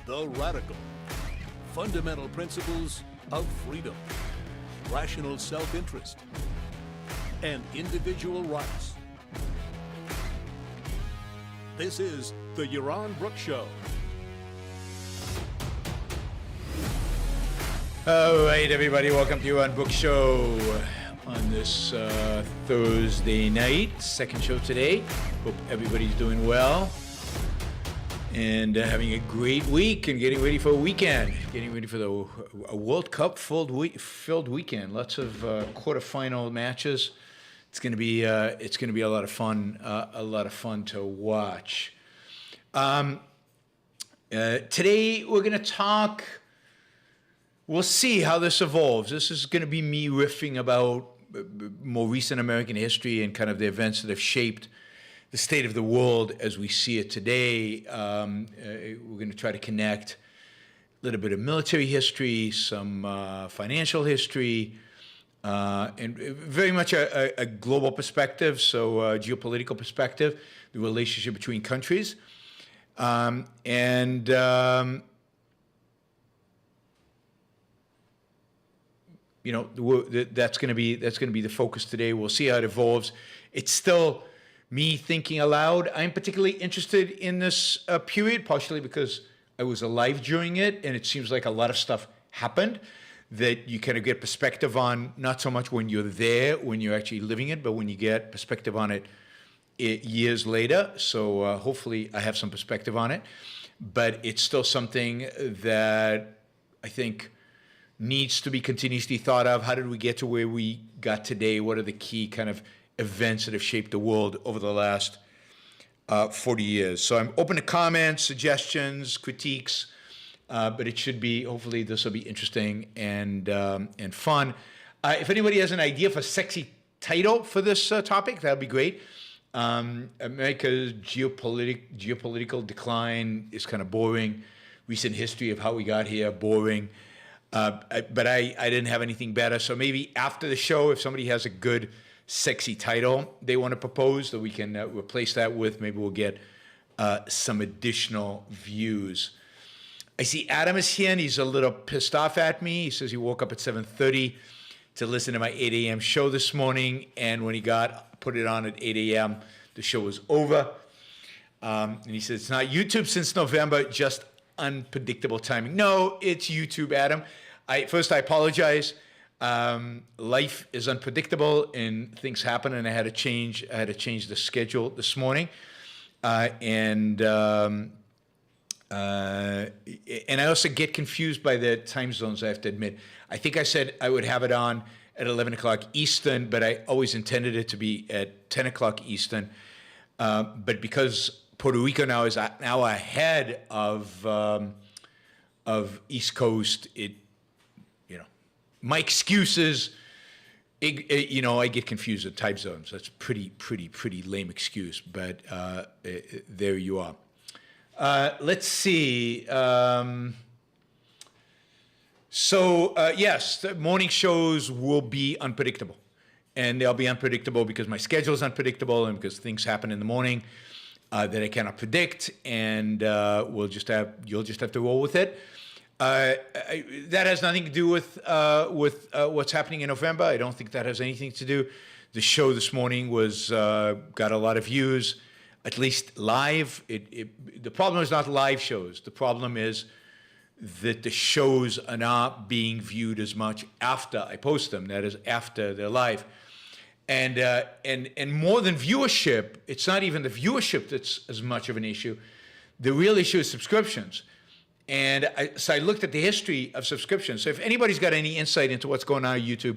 The Radical. Fundamental principles of freedom, rational self-interest, and individual rights. This is the Yaron Brook Show. All right, everybody, welcome to Yaron Brook Show on this Thursday night, second show today. Hope everybody's doing well and having a great week and getting ready for a weekend, getting ready for a World Cup filled weekend. Lots of quarterfinal matches. It's going to be a lot of fun, to watch. Today we're going to talk. We'll see how this evolves. This is going to be me riffing about more recent American history and kind of the events that have shaped the state of the world as we see it today. We're going to try to connect a little bit of military history, some financial history, and very much a global perspective, so a geopolitical perspective, the relationship between countries. You know, that's going to be the focus today. We'll see how it evolves. It's still me thinking aloud. I'm particularly interested in this period, partially because I was alive during it, and it seems like a lot of stuff happened that you kind of get perspective on, not so much when you're there, when you're actually living it, but when you get perspective on it years later. So hopefully I have some perspective on it. But it's still something that I think needs to be continuously thought of. How did we get to where we got today? What are the key kind of events that have shaped the world over the last 40 years? So I'm open to comments, suggestions, critiques, but it should be, hopefully this will be interesting and fun. If anybody has an idea for a sexy title for this topic, that would be great. America's geopolitical decline is kind of boring. Recent history of how we got here, boring. But I didn't have anything better. So maybe after the show, if somebody has a good, sexy title they want to propose, that we can replace that with, maybe we'll get some additional views. I see Adam is here, and he's a little pissed off at me. He says he woke up at 7:30 to listen to my 8 a.m. show this morning, and when he put it on at 8 a.m., the show was over. And he says, it's not YouTube since November, just unpredictable timing. No, it's YouTube, Adam. I apologize. Life is unpredictable and things happen, and I had to change the schedule this morning. And I also get confused by the time zones, I have to admit. I think I said I would have it on at 11 o'clock Eastern, but I always intended it to be at 10 o'clock Eastern. But because Puerto Rico now is now ahead of East Coast, my excuse is, I get confused with time zones. That's pretty lame excuse, but there you are. Let's see. Yes, the morning shows will be unpredictable, and they'll be unpredictable because my schedule is unpredictable and because things happen in the morning that I cannot predict, and you'll just have to roll with it. That has nothing to do with what's happening in November. I don't think that has anything to do. The show this morning got a lot of views, at least live. The problem is not live shows. The problem is that the shows are not being viewed as much after I post them. That is, after they're live. And more than viewership, it's not even the viewership that's as much of an issue. The real issue is subscriptions. And so I looked at the history of subscriptions. So if anybody's got any insight into what's going on on YouTube,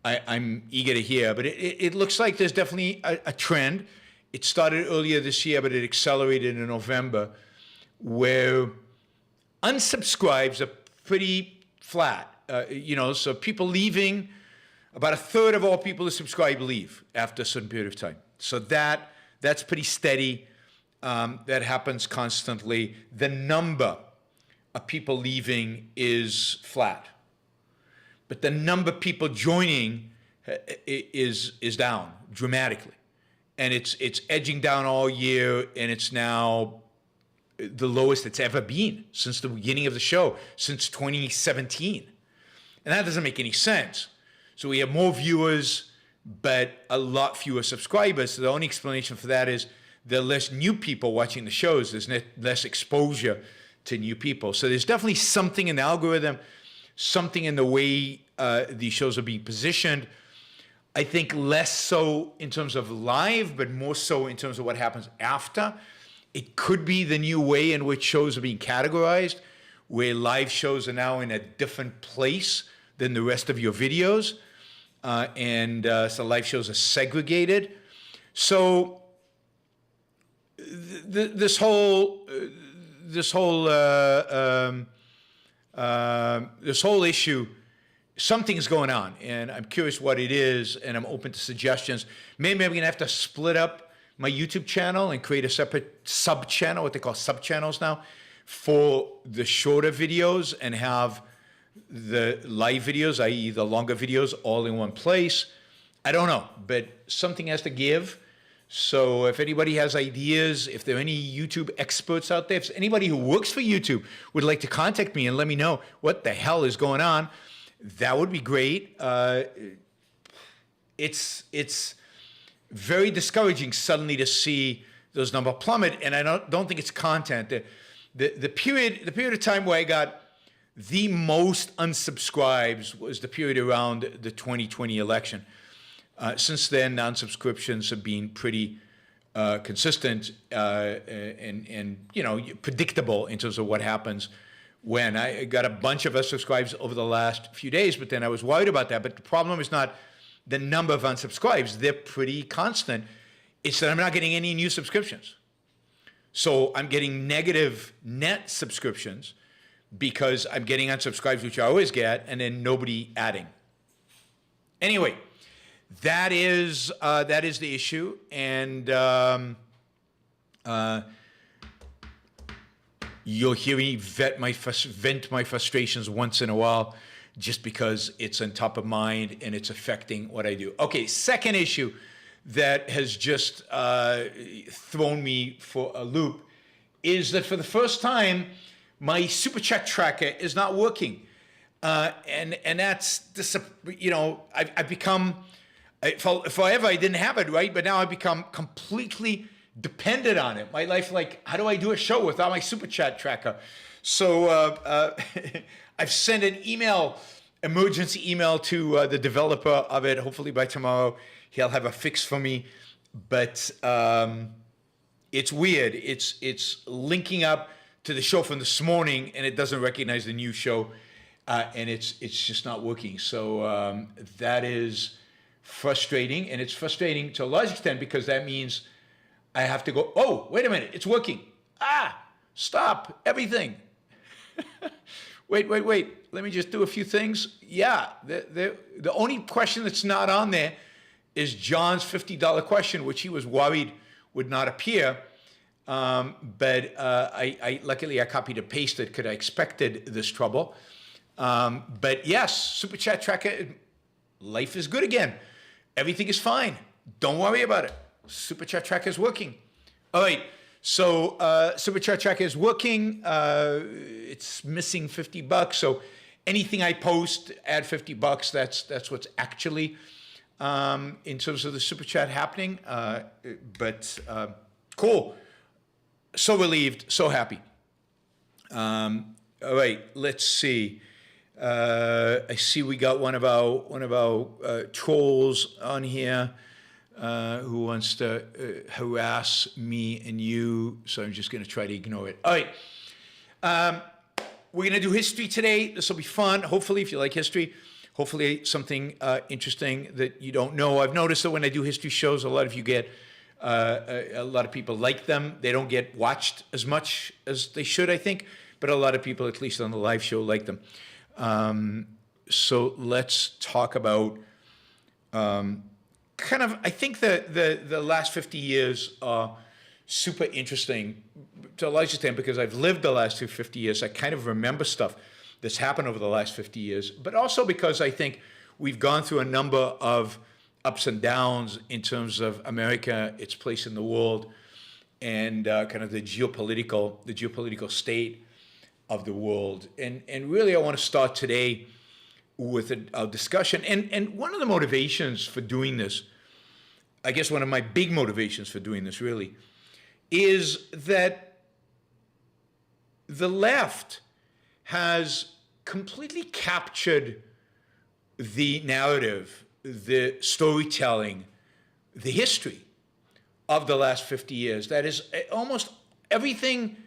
I'm eager to hear. But it looks like there's definitely a trend. It started earlier this year, but it accelerated in November, where unsubscribes are pretty flat. So people leaving, about a third of all people who subscribe leave after a certain period of time. So that's pretty steady. That happens constantly. The number of people leaving is flat, but the number of people joining is down dramatically, and it's edging down all year, and it's now the lowest it's ever been since the beginning of the show, since 2017. And that doesn't make any sense. So we have more viewers, but a lot fewer subscribers. So the only explanation for that is there are less new people watching the shows. There's less exposure to new people. So there's definitely something in the algorithm, something in the way these shows are being positioned. I think less so in terms of live, but more so in terms of what happens after. It could be the new way in which shows are being categorized, where live shows are now in a different place than the rest of your videos. So live shows are segregated. So this whole issue, something's going on, and I'm curious what it is, and I'm open to suggestions. Maybe I'm gonna have to split up my YouTube channel and create a separate sub-channel, what they call sub-channels now, for the shorter videos, and have the live videos, i.e. the longer videos, all in one place. I don't know, but something has to give. So if anybody has ideas, if there are any YouTube experts out there, if anybody who works for YouTube would like to contact me and let me know what the hell is going on, that would be great. It's very discouraging suddenly to see those numbers plummet, and I don't think it's content. The period of time where I got the most unsubscribes was the period around the 2020 election. Since then, non-subscriptions have been pretty consistent and predictable in terms of what happens when. I got a bunch of unsubscribes over the last few days, but then I was worried about that. But the problem is not the number of unsubscribes. They're pretty constant. It's that I'm not getting any new subscriptions. So I'm getting negative net subscriptions because I'm getting unsubscribes, which I always get, and then nobody adding. Anyway, that is the issue, and you'll hear me vent my frustrations once in a while, just because it's on top of mind and it's affecting what I do. Okay, second issue that has just thrown me for a loop is that for the first time, my Super Chat tracker is not working. And that's, I've become, forever I didn't have it, right? But now I've become completely dependent on it. My life, like, how do I do a show without my Super Chat tracker? So I've sent an emergency email to the developer of it. Hopefully by tomorrow, he'll have a fix for me. But it's weird. It's linking up to the show from this morning, and it doesn't recognize the new show, and it's just not working. So that is frustrating, and it's frustrating to a large extent because that means I have to go, oh, wait a minute, it's working. Stop everything. Wait. Let me just do a few things. Yeah, the only question that's not on there is John's $50 question, which he was worried would not appear. But I luckily I copied and pasted because I expected this trouble. But yes, Super Chat tracker, life is good again. Everything is fine. Don't worry about it. Super Chat tracker is working. All right. So Super Chat tracker is working. It's missing $50. So anything I post, add $50. That's what's actually in terms of the Super Chat happening. But cool. So relieved, so happy. All right, let's see. I see we got one of our trolls on here who wants to harass me and you. So I'm just going to try to ignore it. All right, we're going to do history today. This will be fun. Hopefully, if you like history, hopefully something interesting that you don't know. I've noticed that when I do history shows, a lot of you get. A lot of people like them. They don't get watched as much as they should, I think, but a lot of people, at least on the live show, like them. So let's talk about I think the last 50 years are super interesting to a large extent because I've lived the last 50 years. I kind of remember stuff that's happened over the last 50 years, but also because I think we've gone through a number of ups and downs in terms of America, its place in the world, and kind of the geopolitical state of the world. And really, I want to start today with a discussion. And one of the motivations for doing this, I guess one of my big motivations for doing this really, is that the left has completely captured the narrative, the storytelling, the history of the last 50 years. That is, almost everything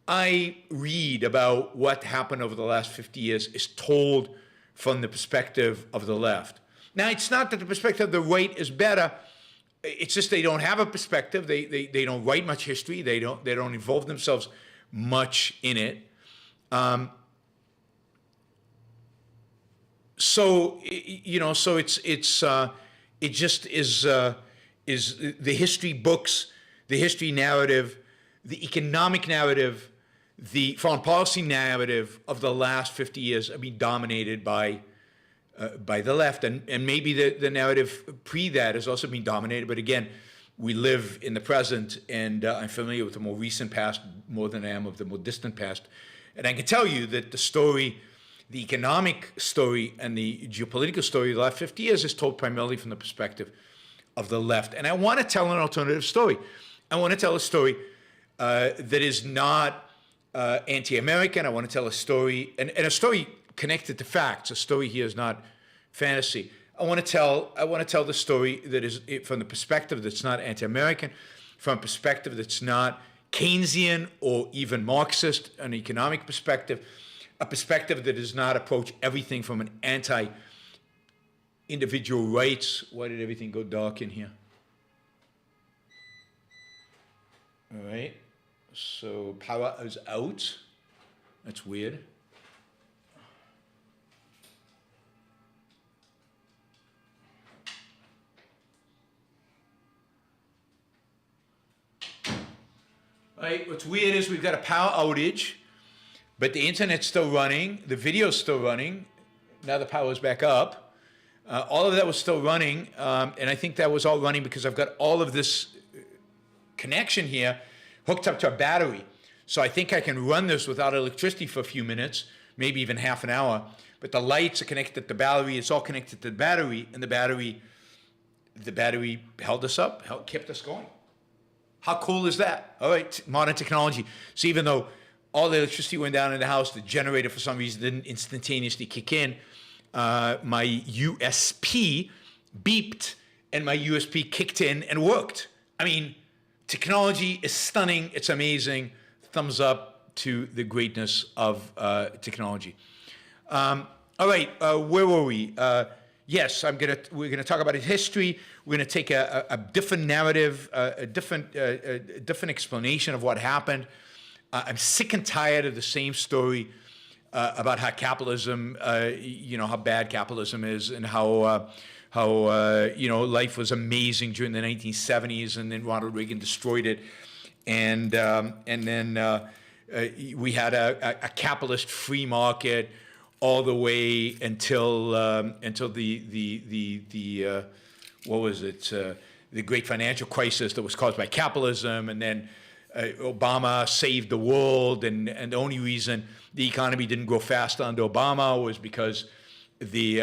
I read about what happened over the last 50 years is told from the perspective of the left. Now, it's not that the perspective of the right is better. It's just they don't have a perspective. They don't write much history. They don't involve themselves much in it. So it just is the history books, the history narrative, the economic narrative, the foreign policy narrative of the last 50 years are being dominated by the left, and maybe the narrative pre that has also been dominated. But again, we live in the present, and I'm familiar with the more recent past more than I am of the more distant past, and I can tell you that the story, the economic story and the geopolitical story of the last 50 years is told primarily from the perspective of the left. And I want to tell an alternative story. I want to tell a story that is not anti-American. I want to tell a story, and a story connected to facts. A story here is not fantasy. I want to tell the story that is from the perspective that's not anti-American, from a perspective that's not Keynesian or even Marxist, an economic perspective, a perspective that does not approach everything from an anti-individual rights. Why did everything go dark in here? All right. So power is out. That's weird. All right. What's weird is we've got a power outage, but the internet's still running, the video's still running. Now the power's back up. All of that was still running, and I think that was all running because I've got all of this connection here hooked up to a battery. So I think I can run this without electricity for a few minutes, maybe even half an hour. But the lights are connected to the battery. It's all connected to the battery, and the battery held us up, kept us going. How cool is that? All right, modern technology. So even though all the electricity went down in the house, the generator for some reason didn't instantaneously kick in, my USP beeped, and my USP kicked in and worked. I mean, technology is stunning. It's amazing. Thumbs up to the greatness of technology. All right, where were we? Yes, we're gonna talk about history. We're gonna take a different narrative, a different explanation of what happened. I'm sick and tired of the same story about how capitalism, how bad capitalism is, and how life was amazing during the 1970s, and then Ronald Reagan destroyed it, and then we had a capitalist free market all the way until the what was it? The great financial crisis that was caused by capitalism, and then Obama saved the world, and the only reason the economy didn't grow fast under Obama was because the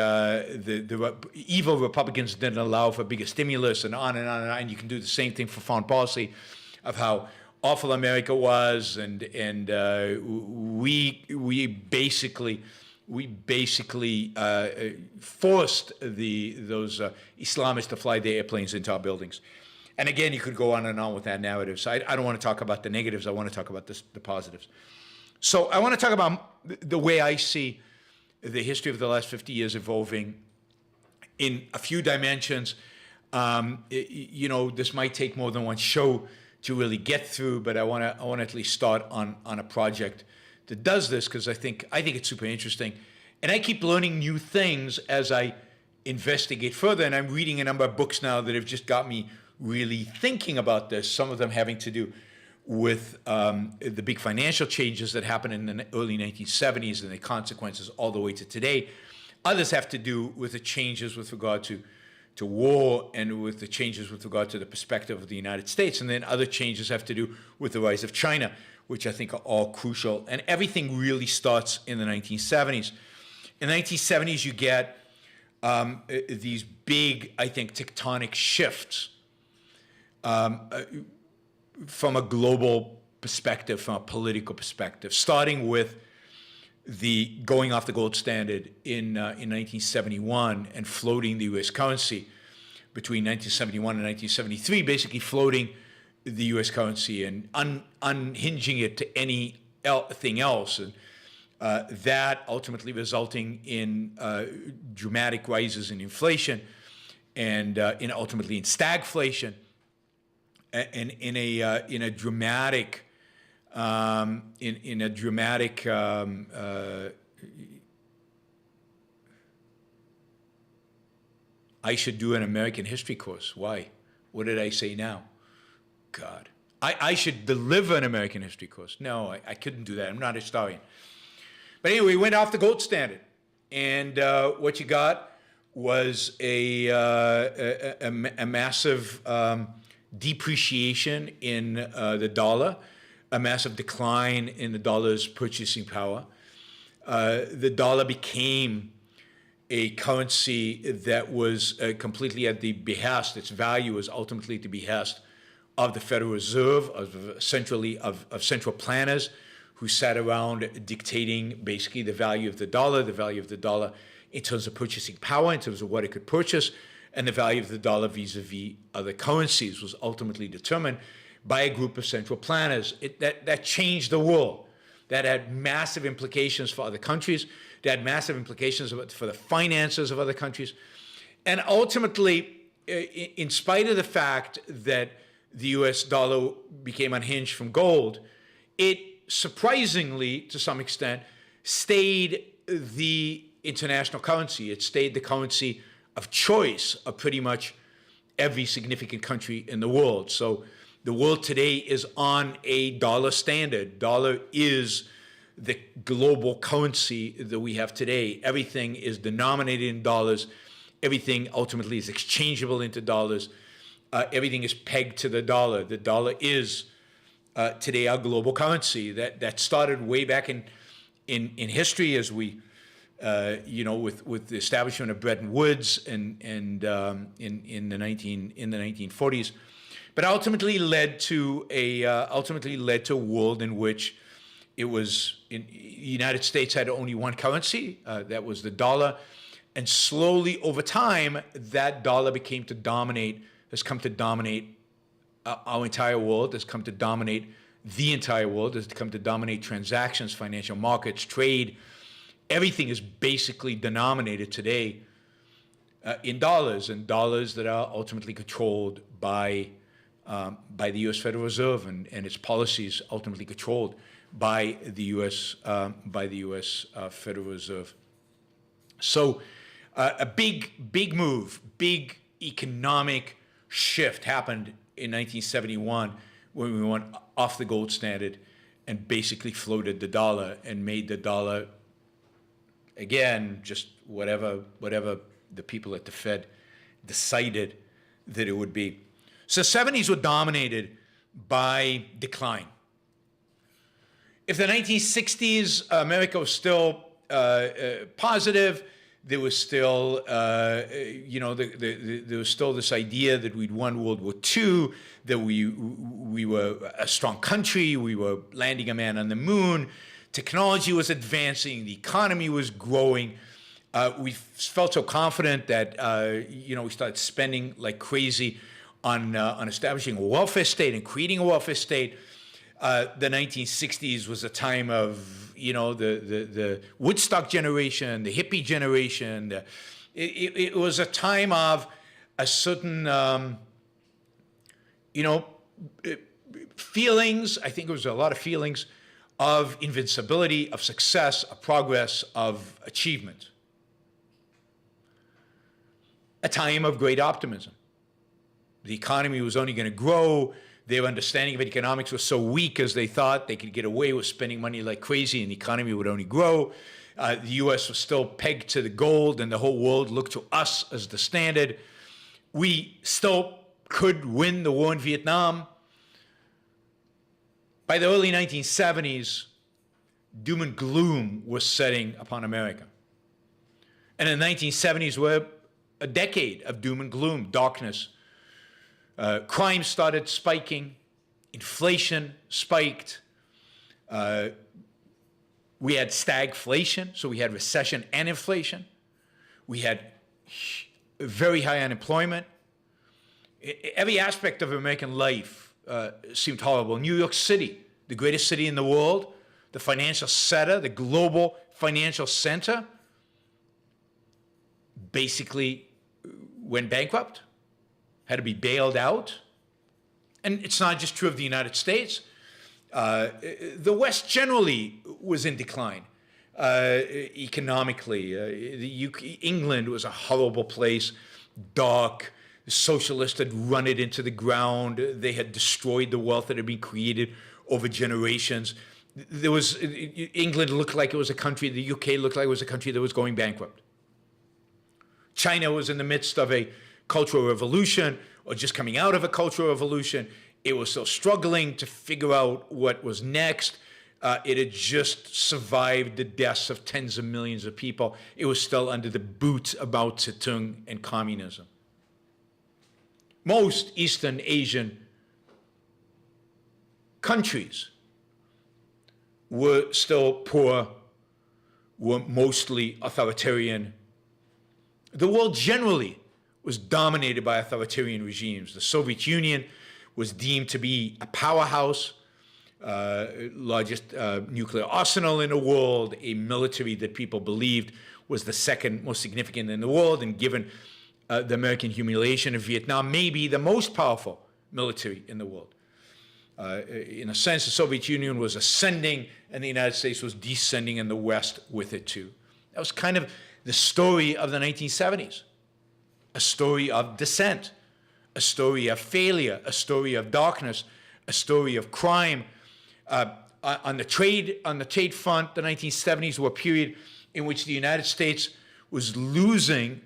evil Republicans didn't allow for bigger stimulus, and on and on and on. And you can do the same thing for foreign policy, of how awful America was, and we basically forced those Islamists to fly their airplanes into our buildings. And again, you could go on and on with that narrative. So I don't want to talk about the negatives. I want to talk about the positives. So I want to talk about the way I see the history of the last 50 years evolving in a few dimensions. This might take more than one show to really get through, but I want to at least start on a project that does this, because I think it's super interesting. And I keep learning new things as I investigate further. And I'm reading a number of books now that have just got me really thinking about this, some of them having to do with the big financial changes that happened in the early 1970s and the consequences all the way to today. Others have to do with the changes with regard to to war and with the changes with regard to the perspective of the United States. And then other changes have to do with the rise of China, which I think are all crucial. And everything really starts in the 1970s. In the 1970s, you get these big, I think, tectonic shifts from a global perspective, from a political perspective, starting with the going off the gold standard in 1971 and floating the U.S. currency between 1971 and 1973, basically floating the U.S. currency and unhinging it to anything else. And that ultimately resulting in dramatic rises in inflation and ultimately in stagflation and in a dramatic I should do an American history course. Why? What did I say now? God. I should deliver an American history course. No, I couldn't do that. I'm not a historian. But anyway, we went off the gold standard. And what you got was a massive depreciation in the dollar, a massive decline in the dollar's purchasing power. The dollar became a currency that was completely at the behest, its value was ultimately at the behest of the Federal Reserve, of central planners who sat around dictating basically the value of the dollar in terms of purchasing power, in terms of what it could purchase, and the value of the dollar vis-a-vis other currencies was ultimately determined by a group of central planners. That changed the world. That had massive implications for other countries. That had massive implications for the finances of other countries. And ultimately, in spite of the fact that the US dollar became unhinged from gold, it surprisingly, to some extent, stayed the international currency. It stayed the currency of choice of pretty much every significant country in the world. So the world today is on a dollar standard. Dollar is the global currency that we have today. Everything is denominated in dollars. Everything ultimately is exchangeable into dollars. Everything is pegged to the dollar. The dollar is today our global currency. That started way back in history as we, with the establishment of Bretton Woods and in the 1940s, but ultimately led to a world in which it was the United States had only one currency, that was the dollar, and slowly over time that dollar has come to dominate our entire world, has come to dominate the entire world, has come to dominate transactions, financial markets, trade. Everything is basically denominated today in dollars, and dollars that are ultimately controlled by the U.S. Federal Reserve and its policies ultimately controlled by the U.S. Federal Reserve. So a big move, big economic shift happened in 1971 when we went off the gold standard and basically floated the dollar and made the dollar, again, just whatever the people at the Fed decided that it would be. So the 70s were dominated by decline. If the 1960s, America was still positive, there was still, there was still this idea that we'd won World War II, that we were a strong country, we were landing a man on the moon, technology was advancing, the economy was growing. We felt so confident that we started spending like crazy on establishing a welfare state and creating a welfare state. The 1960s was a time of the Woodstock generation, the hippie generation. It was a time of a certain feelings. I think it was a lot of feelings of invincibility, of success, of progress, of achievement. A time of great optimism. The economy was only going to grow. Their understanding of economics was so weak as they thought they could get away with spending money like crazy and the economy would only grow. The U.S. was still pegged to the gold and the whole world looked to us as the standard. we still could win the war in Vietnam. By the early 1970s, doom and gloom was setting upon America. And in the 1970s were a decade of doom and gloom, darkness. Crime started spiking, inflation spiked. We had stagflation, so we had recession and inflation. We had very high unemployment. Every aspect of American life seemed horrible. New York City, the greatest city in the world, the financial center, the global financial center, basically went bankrupt, had to be bailed out. And it's not just true of the United States. The West generally was in decline economically. England was a horrible place, dark. The socialists had run it into the ground. They had destroyed the wealth that had been created over generations. England looked like it was a country, the UK looked like it was a country that was going bankrupt. China was in the midst of a cultural revolution, or just coming out of a cultural revolution. It was still struggling to figure out what was next. It had just survived the deaths of tens of millions of people. It was still under the boot of Mao Zedong and communism. Most Eastern Asian countries were still poor, were mostly authoritarian. The world generally was dominated by authoritarian regimes. The Soviet Union was deemed to be a powerhouse, largest nuclear arsenal in the world, a military that people believed was the second most significant in the world, and given the American humiliation of Vietnam, maybe the most powerful military in the world. In a sense, the Soviet Union was ascending, and the United States was descending, and the West with it too. That was kind of the story of the 1970s, a story of descent, a story of failure, a story of darkness, a story of crime. On the trade front, the 1970s were a period in which the United States was losing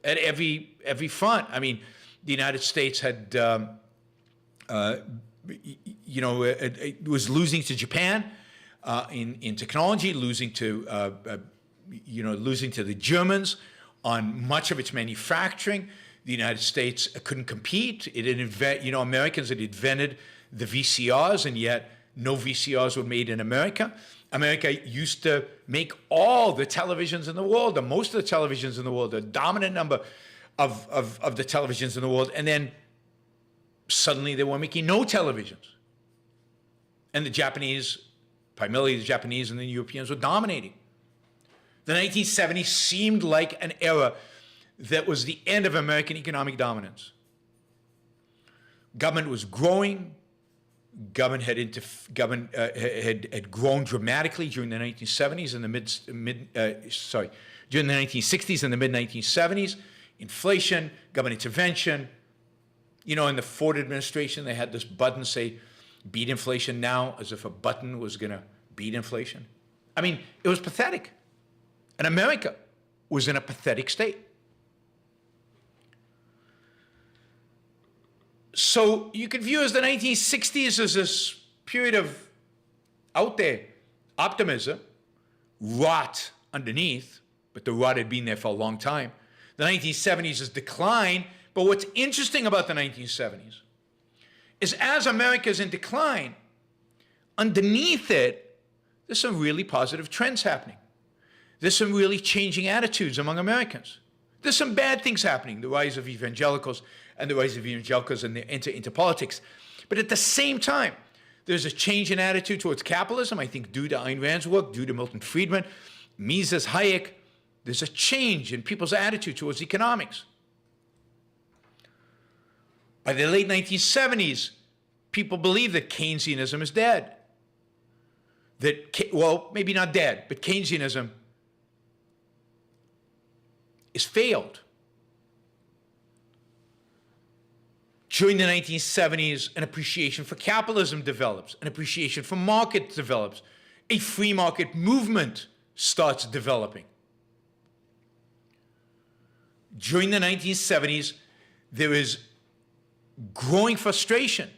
at every front. I mean, the United States had, it was losing to Japan in technology, losing to the Germans on much of its manufacturing. The United States couldn't compete. Americans had invented the VCRs, and yet no VCRs were made in America. America used to make all the televisions in the world, or most of the televisions in the world, a dominant number of the televisions in the world, and then suddenly they were making no televisions. And the Japanese, primarily the Japanese and the Europeans, were dominating. The 1970s seemed like an era that was the end of American economic dominance. Government was growing. Government had grown dramatically during the 1970s and during the 1960s and the mid-1970s. Inflation, government intervention. In the Ford administration, they had this button say, "Beat inflation now," as if a button was going to beat inflation. I mean, it was pathetic. And America was in a pathetic state. So you could view as the 1960s as this period of out there optimism, rot underneath, but the rot had been there for a long time. The 1970s is decline, but what's interesting about the 1970s is as America's in decline, underneath it, there's some really positive trends happening. There's some really changing attitudes among Americans. There's some bad things happening, the rise of evangelicals and the rise of evangelicals and into politics. But at the same time, there's a change in attitude towards capitalism, I think due to Ayn Rand's work, due to Milton Friedman, Mises, Hayek. There's a change in people's attitude towards economics. By the late 1970s, people believe that Keynesianism is dead. Maybe not dead, but Keynesianism is failed. During the 1970s, an appreciation for capitalism develops, an appreciation for market develops, a free market movement starts developing. during the 1970s, there is growing frustration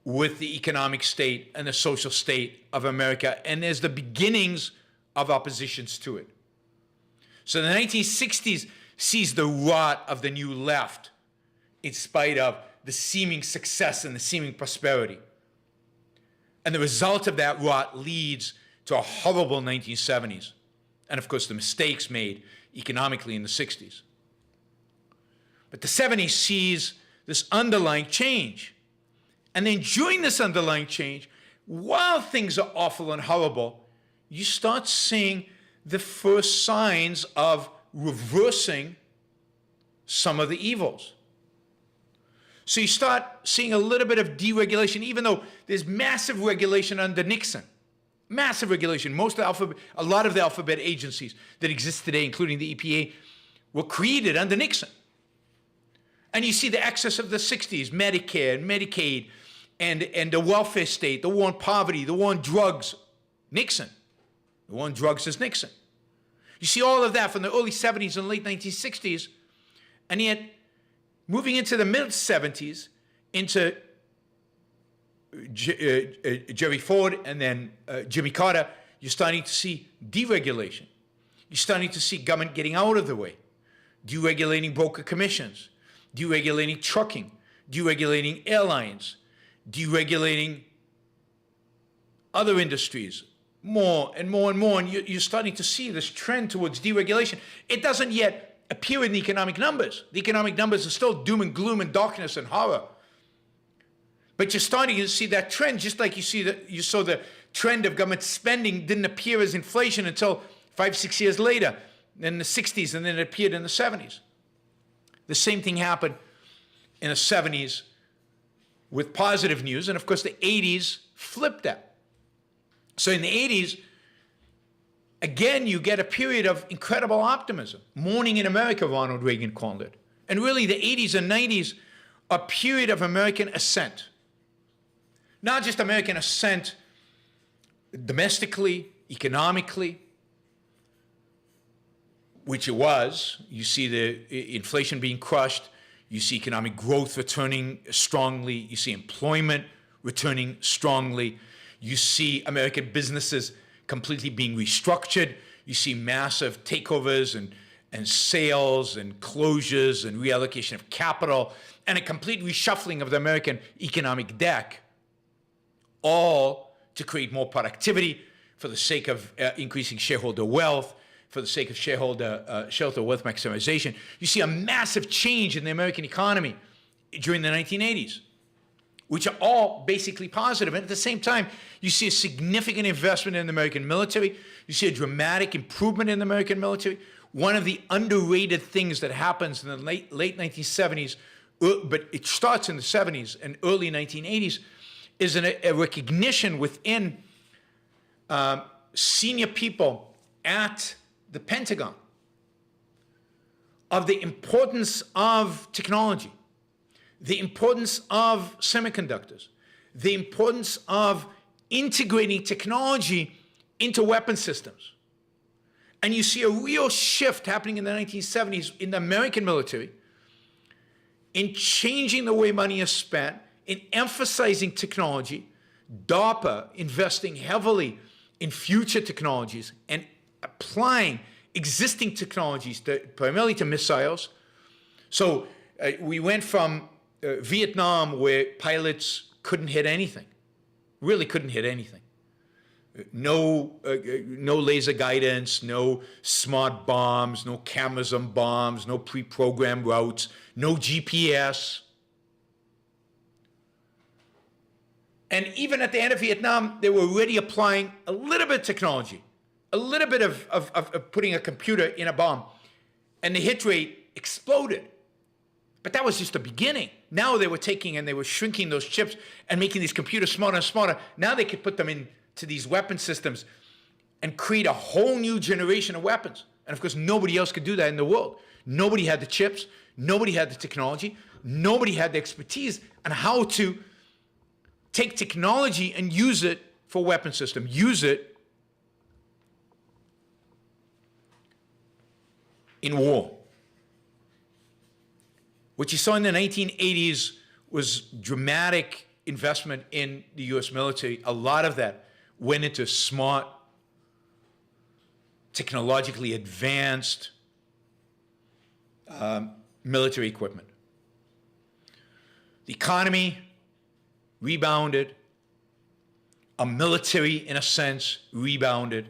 with the economic state and the social state of America, and there's the beginnings of oppositions to it. So the 1960s sees the rot of the new left in spite of the seeming success and the seeming prosperity. And the result of that rot leads to a horrible 1970s. And of course, the mistakes made economically in the 60s. But the 70s sees this underlying change. And then during this underlying change, while things are awful and horrible, you start seeing the first signs of reversing some of the evils. So you start seeing a little bit of deregulation, even though there's massive regulation under Nixon. Massive regulation. A lot of the alphabet agencies that exist today, including the EPA, were created under Nixon. And you see the excess of the 60s, Medicare and Medicaid, and the welfare state, the war on poverty, the war on drugs, Nixon. The war on drugs is Nixon. You see all of that from the early 70s and late 1960s, and yet moving into the mid-70s, into Jerry Ford and then Jimmy Carter, you're starting to see deregulation. You're starting to see government getting out of the way, deregulating broker commissions, deregulating trucking, deregulating airlines, deregulating other industries, more and more and more. And you're starting to see this trend towards deregulation. It doesn't yet appear in the economic numbers. The economic numbers are still doom and gloom and darkness and horror. But you're starting to see that trend, just like you saw the trend of government spending didn't appear as inflation until 5-6 years later, in the 60s, and then it appeared in the 70s. The same thing happened in the 70s with positive news, and of course the 80s flipped that. So in the 80s, again, you get a period of incredible optimism. Morning in America, Ronald Reagan called it. And really the 80s and 90s, a period of American ascent. Not just American ascent domestically, economically, which it was. You see the inflation being crushed. You see economic growth returning strongly. You see employment returning strongly. You see American businesses completely being restructured. You see massive takeovers and sales and closures and reallocation of capital and a complete reshuffling of the American economic deck, all to create more productivity for the sake of increasing shareholder wealth, for the sake of shareholder wealth maximization. You see a massive change in the American economy during the 1980s, which are all basically positive. And at the same time, you see a significant investment in the American military. You see a dramatic improvement in the American military. One of the underrated things that happens in the late 1970s, but it starts in the 70s and early 1980s, is a recognition within senior people at the Pentagon of the importance of technology, the importance of semiconductors, the importance of integrating technology into weapon systems. And you see a real shift happening in the 1970s in the American military in changing the way money is spent, in emphasizing technology, DARPA investing heavily in future technologies and applying existing technologies primarily to missiles. So we went from Vietnam, where pilots couldn't hit anything, really couldn't hit anything. No laser guidance, no smart bombs, no cameras on bombs, no pre-programmed routes, no GPS. And even at the end of Vietnam, they were already applying a little bit of technology, a little bit of putting a computer in a bomb. And the hit rate exploded. But that was just the beginning. Now they were taking and they were shrinking those chips and making these computers smarter and smarter. Now they could put them into these weapon systems and create a whole new generation of weapons. And of course, nobody else could do that in the world. Nobody had the chips. Nobody had the technology. Nobody had the expertise on how to take technology and use it for weapon system, use it in war. What you saw in the 1980s was dramatic investment in the U.S. military. A lot of that went into smart, technologically advanced military equipment. The economy rebounded. Our military, in a sense, rebounded.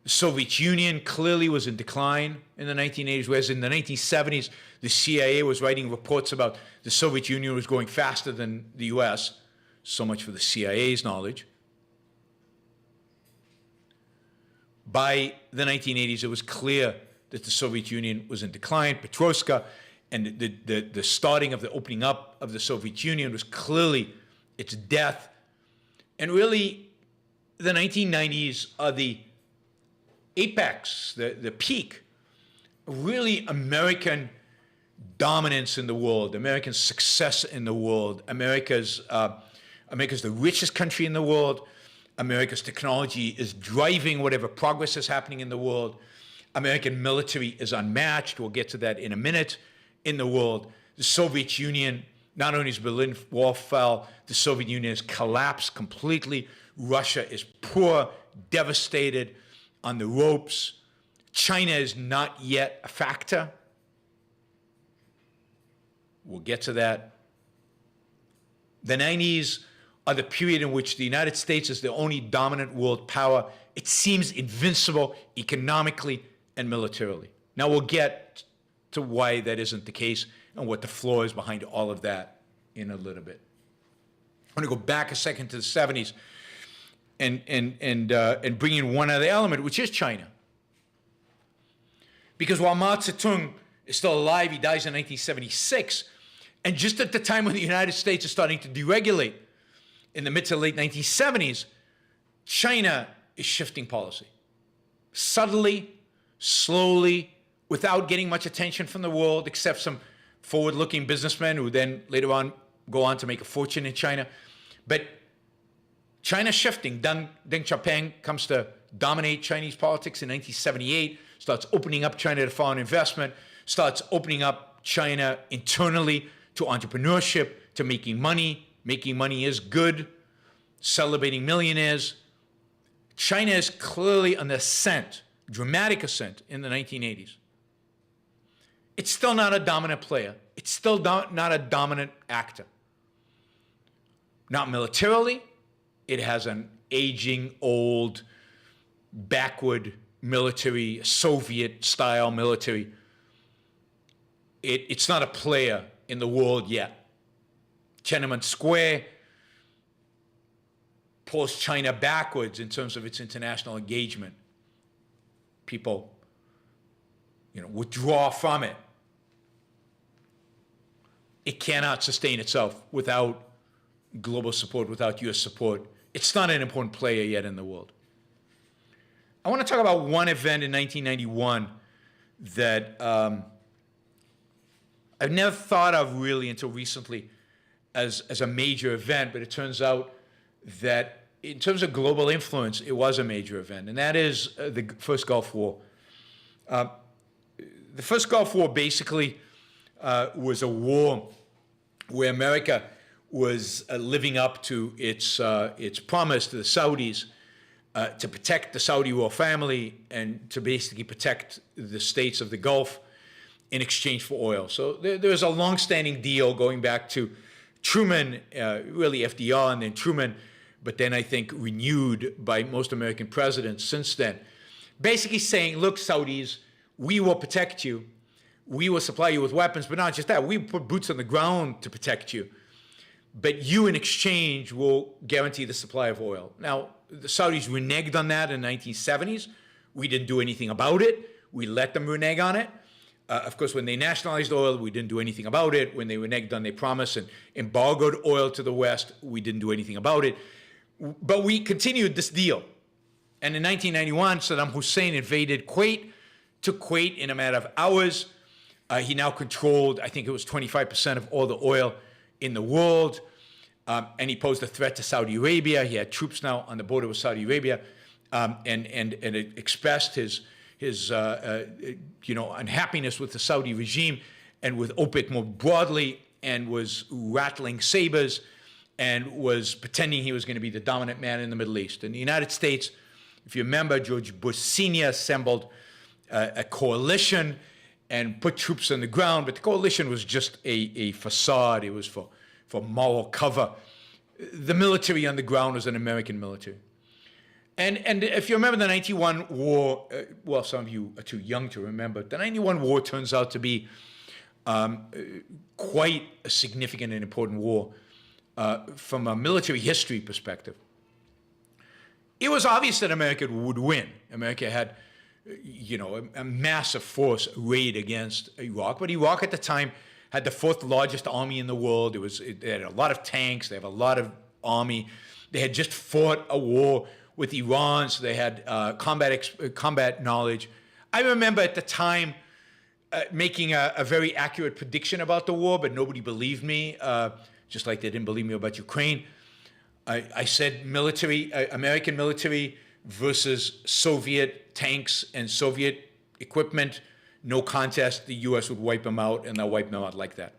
The Soviet Union clearly was in decline in the 1980s, whereas in the 1970s, the CIA was writing reports about the Soviet Union was going faster than the US. So much for the CIA's knowledge. By the 1980s, it was clear that the Soviet Union was in decline. Petroska and the starting of the opening up of the Soviet Union was clearly its death. And really, the 1990s are the apex, the peak, really American dominance in the world, American success in the world. America's the richest country in the world. America's technology is driving whatever progress is happening in the world. American military is unmatched. We'll get to that in a minute in the world. The Soviet Union, not only has Berlin Wall fell, the Soviet Union has collapsed completely. Russia is poor, devastated, on the ropes. China is not yet a factor. We'll get to that. The 90s are the period in which the United States is the only dominant world power. It seems invincible economically and militarily. Now we'll get to why that isn't the case and what the flaw is behind all of that in a little bit. I'm going to go back a second to the 70s and bring in one other element, which is China. Because while Mao Zedong is still alive, he dies in 1976, and just at the time when the United States is starting to deregulate, in the mid to late 1970s, China is shifting policy. Subtly, slowly, without getting much attention from the world, except some forward-looking businessmen who then later on go on to make a fortune in China. But China's shifting. Deng Xiaoping comes to dominate Chinese politics in 1978, starts opening up China to foreign investment, starts opening up China internally to entrepreneurship, to making money. Making money is good, celebrating millionaires. China is clearly on the ascent, dramatic ascent in the 1980s. It's still not a dominant player. It's still not a dominant actor. Not militarily. It has an aging, old, backward military, Soviet-style military. It's not a player in the world yet. Tiananmen Square pulls China backwards in terms of its international engagement. People, withdraw from it. It cannot sustain itself without global support, without U.S. support. It's not an important player yet in the world. I want to talk about one event in 1991 that I've never thought of really until recently as a major event, but it turns out that in terms of global influence, it was a major event, and that is the first Gulf War. The first Gulf War basically was a war where America was living up to its promise to the Saudis to protect the Saudi royal family and to basically protect the states of the Gulf in exchange for oil. So there's a long-standing deal going back to Truman, really FDR and then Truman, but then I think renewed by most American presidents since then. Basically saying, look, Saudis, we will protect you. We will supply you with weapons, but not just that. We put boots on the ground to protect you. But you, in exchange, will guarantee the supply of oil. Now, the Saudis reneged on that in the 1970s. We didn't do anything about it. We let them renege on it. Of course, when they nationalized oil, we didn't do anything about it. When they reneged on their promise and embargoed oil to the West, we didn't do anything about it. But we continued this deal. And in 1991, Saddam Hussein invaded Kuwait, took Kuwait in a matter of hours. He now controlled, I think it was 25% of all the oil in the world. And he posed a threat to Saudi Arabia. He had troops now on the border with Saudi Arabia, and expressed his unhappiness with the Saudi regime and with OPEC more broadly, and was rattling sabers and was pretending he was going to be the dominant man in the Middle East. In the United States, if you remember, George Bush Sr. assembled a coalition and put troops on the ground, but the coalition was just a facade. It was for moral cover. The military on the ground was an American military. And if you remember the 91 war, well, some of you are too young to remember, the 91 war turns out to be quite a significant and important war from a military history perspective. It was obvious that America would win. America had, a massive force arrayed against Iraq, but Iraq at the time had the fourth largest army in the world. They had a lot of tanks. They have a lot of army. They had just fought a war with Iran, so they had combat knowledge. I remember at the time making a very accurate prediction about the war, but nobody believed me, just like they didn't believe me about Ukraine. I said American military versus Soviet tanks and Soviet equipment, no contest, the U.S. would wipe them out, and they'll wipe them out like that.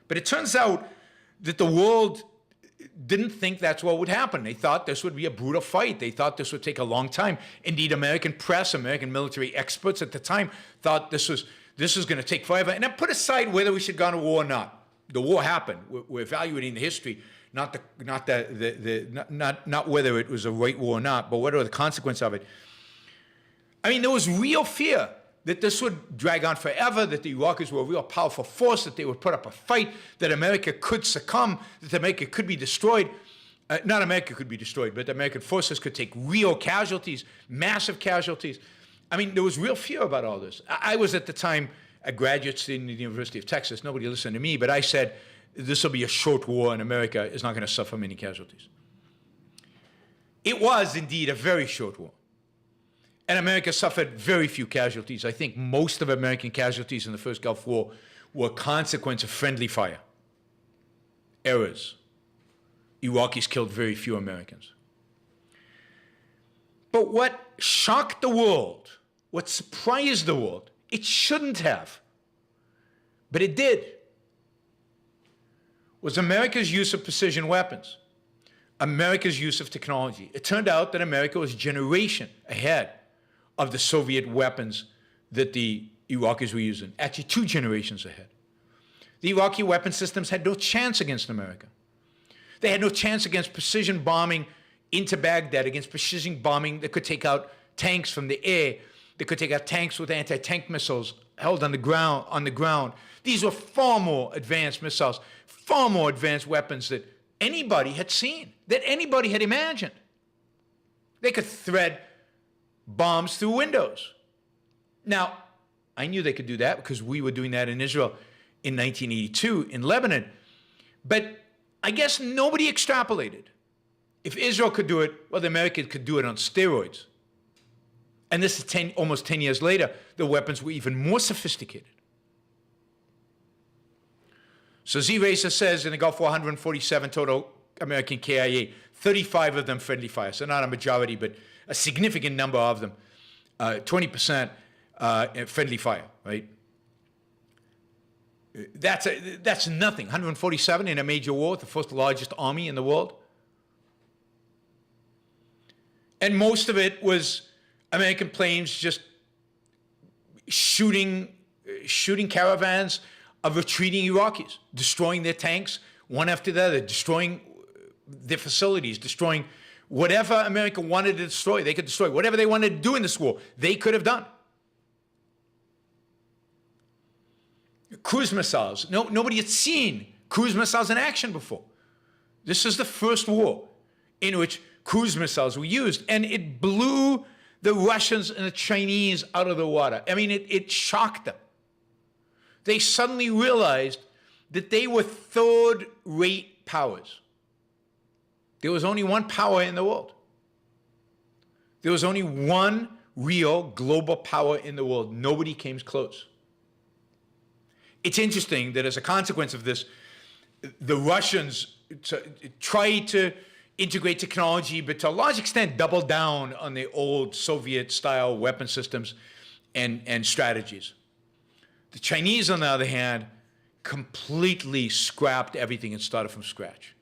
But it turns out that the world didn't think that's what would happen. They thought this would be a brutal fight. They thought this would take a long time. Indeed, American press, American military experts at the time thought this was going to take forever. And then put aside whether we should go to war or not. The war happened. We're evaluating the history, not whether it was a right war or not, but what are the consequences of it. I mean, there was real fear that this would drag on forever, that the Iraqis were a real powerful force, that they would put up a fight, that America could succumb, that America could be destroyed. Not America could be destroyed, but the American forces could take real casualties, massive casualties. I mean, there was real fear about all this. I was at the time a graduate student at the University of Texas. Nobody listened to me, but I said, this will be a short war and America is not going to suffer many casualties. It was indeed a very short war. And America suffered very few casualties. I think most of American casualties in the first Gulf War were a consequence of friendly fire. Errors. Iraqis killed very few Americans. But what shocked the world, what surprised the world, it shouldn't have, but it did, was America's use of precision weapons, America's use of technology. It turned out that America was a generation ahead of the Soviet weapons that the Iraqis were using, actually 2 generations ahead. The Iraqi weapon systems had no chance against America. They had no chance against precision bombing into Baghdad, against precision bombing that could take out tanks from the air, that could take out tanks with anti-tank missiles held on the ground. These were far more advanced missiles, far more advanced weapons that anybody had seen, that anybody had imagined. They could thread bombs through windows. Now, I knew they could do that because we were doing that in Israel in 1982 in Lebanon. But I guess nobody extrapolated. If Israel could do it, well, the Americans could do it on steroids. And this is almost 10 years later, the weapons were even more sophisticated. So Z-Racer says in the Gulf War, 147 total American KIA, 35 of them friendly fire. So not a majority, but a significant number of them, 20% friendly fire, right? That's nothing. 147 in a major war, the first largest army in the world. And most of it was American planes just shooting caravans of retreating Iraqis, destroying their tanks one after the other, destroying their facilities, destroying whatever America wanted to destroy. They could destroy whatever they wanted to do in this war. They could have done. Cruise missiles. Nobody had seen cruise missiles in action before. This is the first war in which cruise missiles were used, and it blew the Russians and the Chinese out of the water. I mean, it shocked them. They suddenly realized that they were third-rate powers. There was only one power in the world. There was only one real global power in the world. Nobody came close. It's interesting that as a consequence of this, the Russians tried to integrate technology, but to a large extent doubled down on the old Soviet-style weapon systems and strategies. The Chinese, on the other hand, completely scrapped everything and started from scratch.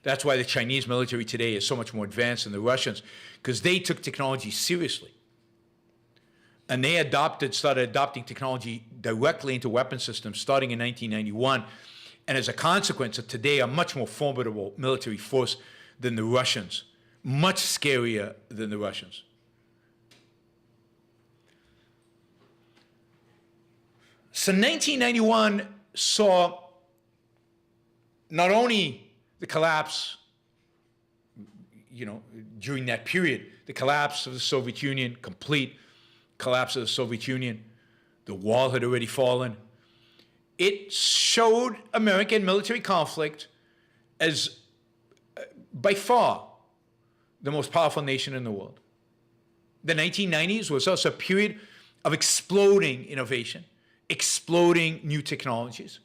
That's why the Chinese military today is so much more advanced than the Russians, because they took technology seriously. And they started adopting technology directly into weapon systems starting in 1991. And as a consequence, today a much more formidable military force than the Russians, much scarier than the Russians. So 1991 saw not only the collapse, during that period, the collapse of the Soviet Union, complete collapse of the Soviet Union, the wall had already fallen. It showed American military conflict as by far the most powerful nation in the world. The 1990s was also a period of exploding innovation, exploding new technologies,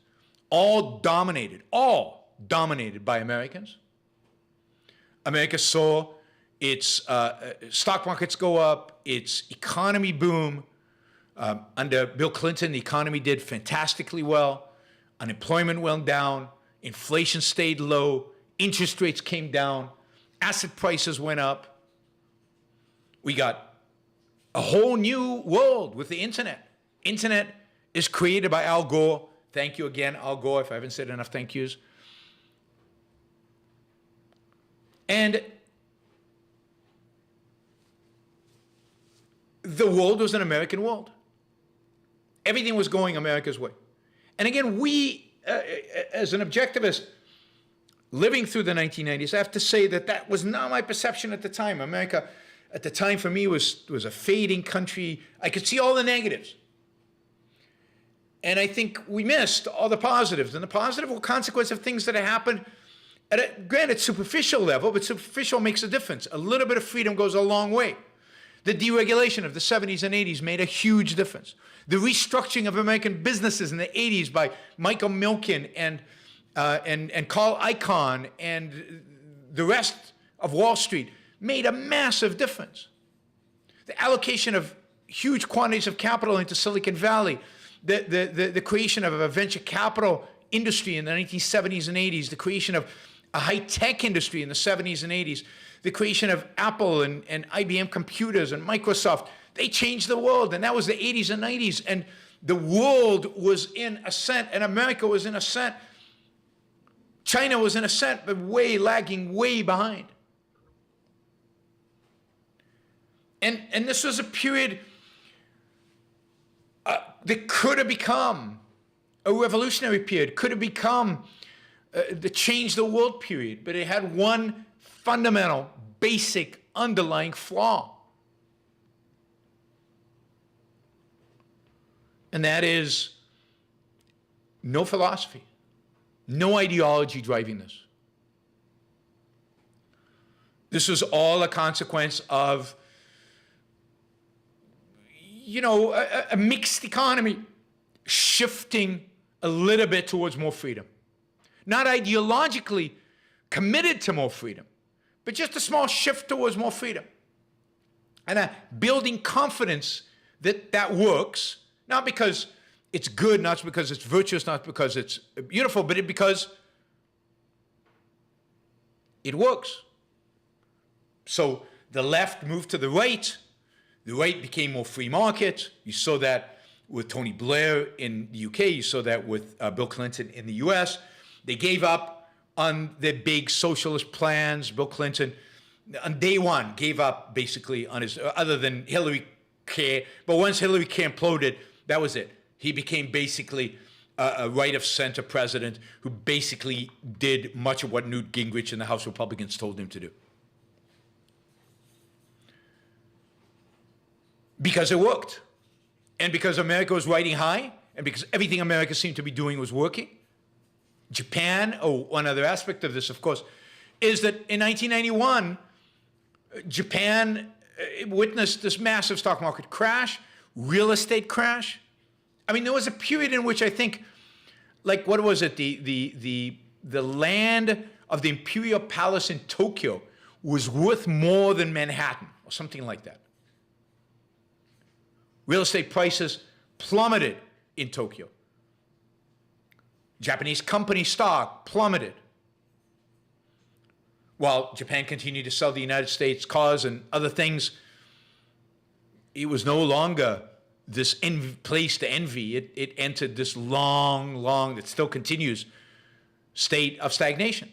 all dominated by Americans. America saw its stock markets go up, its economy boom. Under Bill Clinton, the economy did fantastically well. Unemployment went down, inflation stayed low, interest rates came down, asset prices went up. We got a whole new world with the internet. Internet is created by Al Gore. Thank you again, Al Gore, if I haven't said enough thank yous. And the world was an American world. Everything was going America's way. And again, we, as an objectivist, living through the 1990s, I have to say that that was not my perception at the time. America, at the time, for me, was a fading country. I could see all the negatives. And I think we missed all the positives. And the positive were consequence of things that had happened at a, granted, superficial level, but superficial makes a difference. A little bit of freedom goes a long way. The deregulation of the 70s and 80s made a huge difference. The restructuring of American businesses in the 80s by Michael Milken and Carl Icahn and the rest of Wall Street made a massive difference. The allocation of huge quantities of capital into Silicon Valley, the creation of a venture capital industry in the 1970s and 80s, the creation of a high-tech industry in the 70s and 80s, the creation of Apple and IBM computers and Microsoft, they changed the world. And that was the 80s and 90s. And the world was in ascent, and America was in ascent. China was in ascent, but lagging way behind. And this was a period that could have become a revolutionary period, could have become the change the world period, but it had one fundamental, basic, underlying flaw. And that is no philosophy, no ideology driving this. This was all a consequence of, a mixed economy shifting a little bit towards more freedom. Not ideologically committed to more freedom, but just a small shift towards more freedom. And building confidence that that works, not because it's good, not because it's virtuous, not because it's beautiful, but because it works. So the left moved to the right became more free market. You saw that with Tony Blair in the UK, you saw that with Bill Clinton in the US. They gave up on their big socialist plans. Bill Clinton, on day one, gave up basically on his, other than Hillary Care. But once Hillary Care imploded, that was it. He became basically a right-of-center president who basically did much of what Newt Gingrich and the House Republicans told him to do. Because it worked. And because America was riding high, and because everything America seemed to be doing was working. Japan, one other aspect of this, of course, is that in 1991, Japan witnessed this massive stock market crash, real estate crash. I mean, there was a period in which I think, like, what was it? The land of the Imperial Palace in Tokyo was worth more than Manhattan, or something like that. Real estate prices plummeted in Tokyo. Japanese company stock plummeted, while Japan continued to sell the United States cars and other things. It was no longer this place to envy. It entered this long, that still continues, state of stagnation.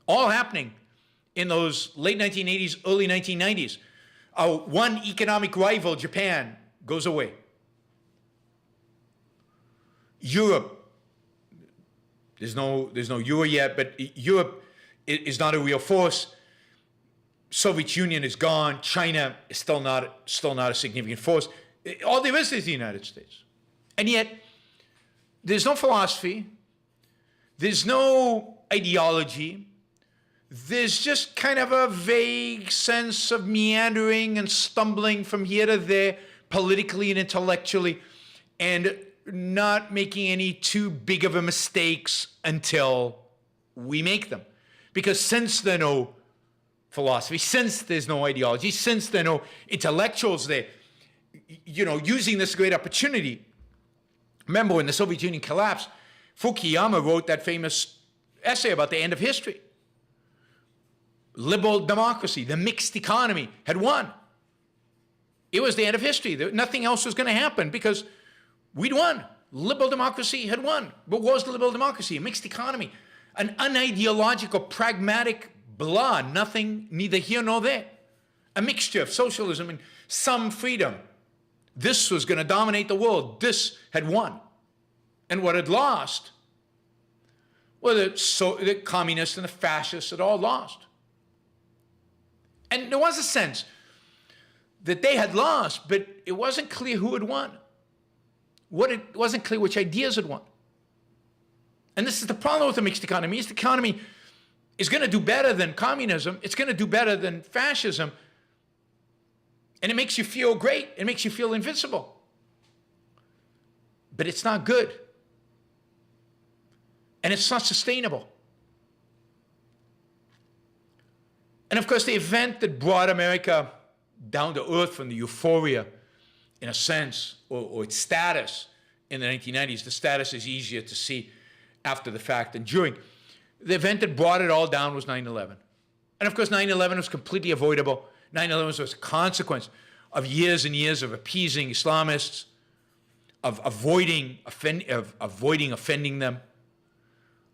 All happening in those late 1980s, early 1990s. Our one economic rival, Japan, goes away. Europe, there's no euro yet, but Europe is not a real force. Soviet Union is gone. China is still not a significant force. All there is the United States. And yet, there's no philosophy. There's no ideology. There's just kind of a vague sense of meandering and stumbling from here to there, politically and intellectually, and not making any too big of a mistakes until we make them. Because since there's no philosophy, since there's no ideology, since there are no intellectuals there, using this great opportunity. Remember when the Soviet Union collapsed, Fukuyama wrote that famous essay about the end of history. Liberal democracy, the mixed economy had won. It was the end of history. Nothing else was going to happen because we'd won. Liberal democracy had won. But what was the liberal democracy? A mixed economy. An unideological, pragmatic blah, nothing, neither here nor there. A mixture of socialism and some freedom. This was going to dominate the world. This had won. And what had lost, well, the communists and the fascists had all lost. And there was a sense that they had lost, but it wasn't clear who had won. It wasn't clear which ideas had won. And this is the problem with the mixed economy. Mixed economy is going to do better than communism. It's going to do better than fascism. And it makes you feel great. It makes you feel invincible. But it's not good. And it's not sustainable. And of course, the event that brought America down to earth from the euphoria, in a sense, or its status in the 1990s, the status is easier to see after the fact than during. The event that brought it all down was 9/11. And of course, 9/11 was completely avoidable. 9/11 was a consequence of years and years of appeasing Islamists, of avoiding offending them,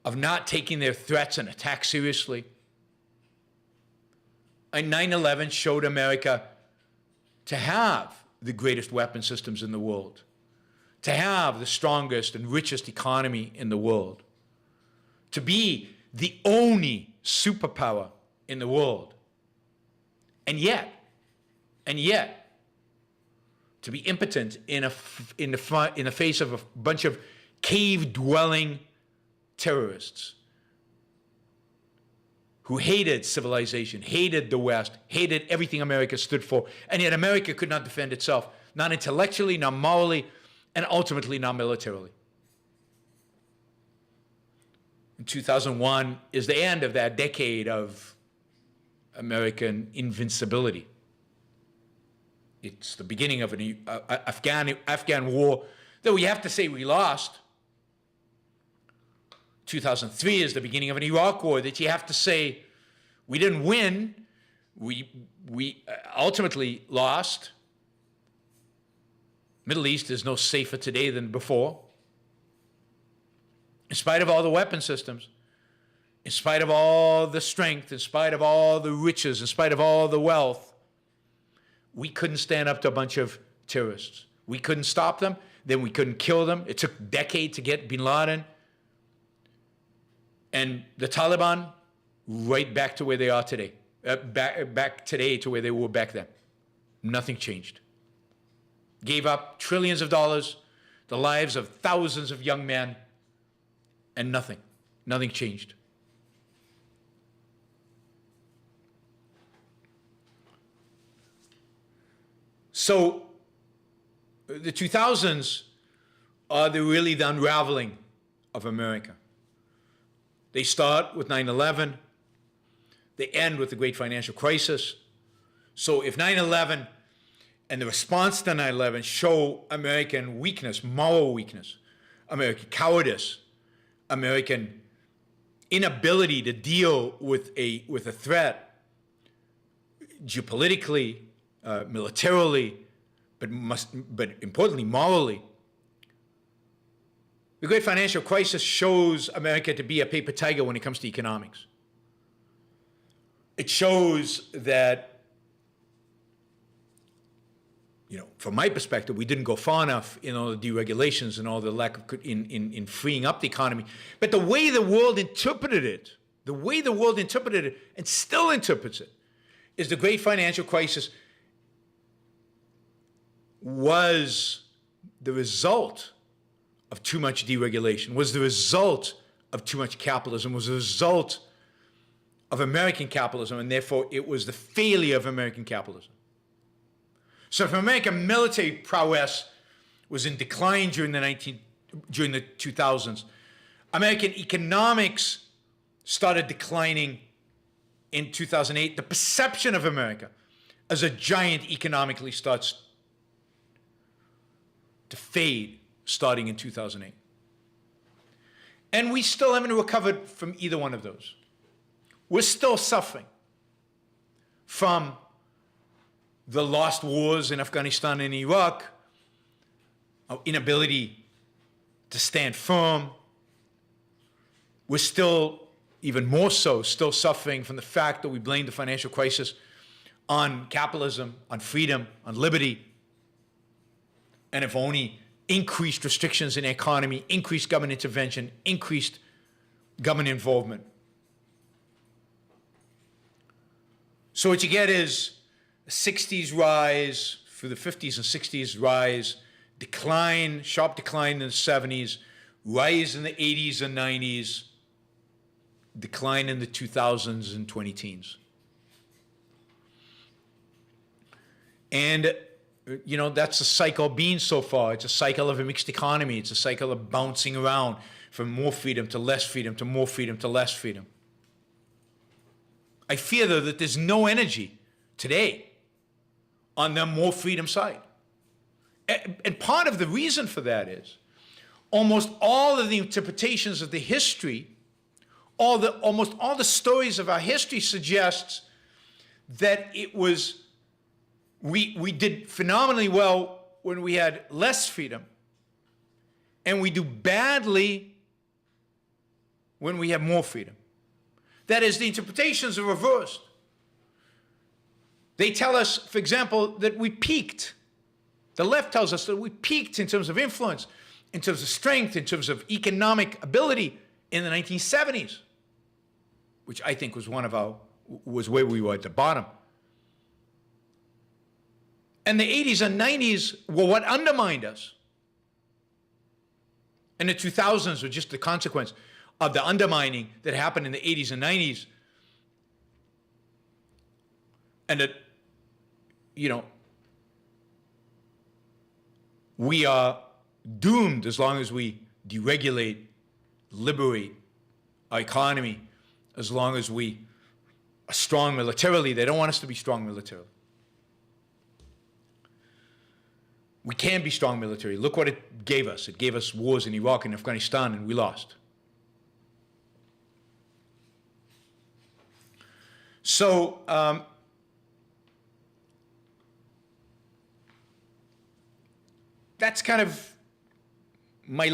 of not taking their threats and attacks seriously. And 9/11 showed America to have the greatest weapon systems in the world, to have the strongest and richest economy in the world, to be the only superpower in the world. And yet, to be impotent in the face of a bunch of cave-dwelling terrorists who hated civilization, hated the West, hated everything America stood for, and yet America could not defend itself, not intellectually, not morally, and ultimately not militarily. In 2001 is the end of that decade of American invincibility. It's the beginning of an Afghan war that we have to say we lost. 2003 is the beginning of an Iraq war that you have to say we didn't win, we ultimately lost. Middle East is no safer today than before. In spite of all the weapon systems, in spite of all the strength, in spite of all the riches, in spite of all the wealth, we couldn't stand up to a bunch of terrorists. We couldn't stop them, then we couldn't kill them. It took a decade to get bin Laden. And the Taliban, right back to where they are today. Back today to where they were back then. Nothing changed. Gave up trillions of dollars, the lives of thousands of young men, and nothing changed. So the 2000s are really the unraveling of America. They start with 9/11. They end with the great financial crisis. So if 9/11 and the response to 9/11 show American weakness, moral weakness, American cowardice, American inability to deal with a threat geopolitically, militarily, but importantly morally. The great financial crisis shows America to be a paper tiger when it comes to economics. It shows that, from my perspective, we didn't go far enough in all the deregulations and all the lack of in freeing up the economy. But the way the world interpreted it, and still interprets it, is the great financial crisis was the result of too much deregulation, was the result of too much capitalism, was the result of American capitalism, and therefore it was the failure of American capitalism. So if American military prowess was in decline during the 2000s, American economics started declining in 2008. The perception of America as a giant economically starts to fade starting in 2008. And we still haven't recovered from either one of those. We're still suffering from the lost wars in Afghanistan and Iraq, our inability to stand firm. We're still, even more so, still suffering from the fact that we blame the financial crisis on capitalism, on freedom, on liberty, and have only increased restrictions in the economy, increased government intervention, increased government involvement. So what you get is a 60s rise, through the 50s and 60s rise, decline, sharp decline in the 70s, rise in the 80s and 90s, decline in the 2000s and 2010s. And that's the cycle being so far. It's a cycle of a mixed economy. It's a cycle of bouncing around from more freedom to less freedom to more freedom to less freedom. I fear, though, that there's no energy today on the more freedom side. And part of the reason for that is almost all of the interpretations of the history, almost all the stories of our history suggests that it was we did phenomenally well when we had less freedom, and we do badly when we have more freedom. That is, the interpretations are reversed. They tell us, for example, that we peaked. The left tells us that we peaked in terms of influence, in terms of strength, in terms of economic ability in the 1970s, which I think was was where we were at the bottom. And the 80s and 90s were what undermined us. And the 2000s were just the consequence of the undermining that happened in the 80s and 90s. And that, we are doomed as long as we deregulate, liberate our economy, as long as we are strong militarily. They don't want us to be strong militarily. We can be strong military. Look what it gave us. It gave us wars in Iraq and Afghanistan, and we lost. So, that's kind of my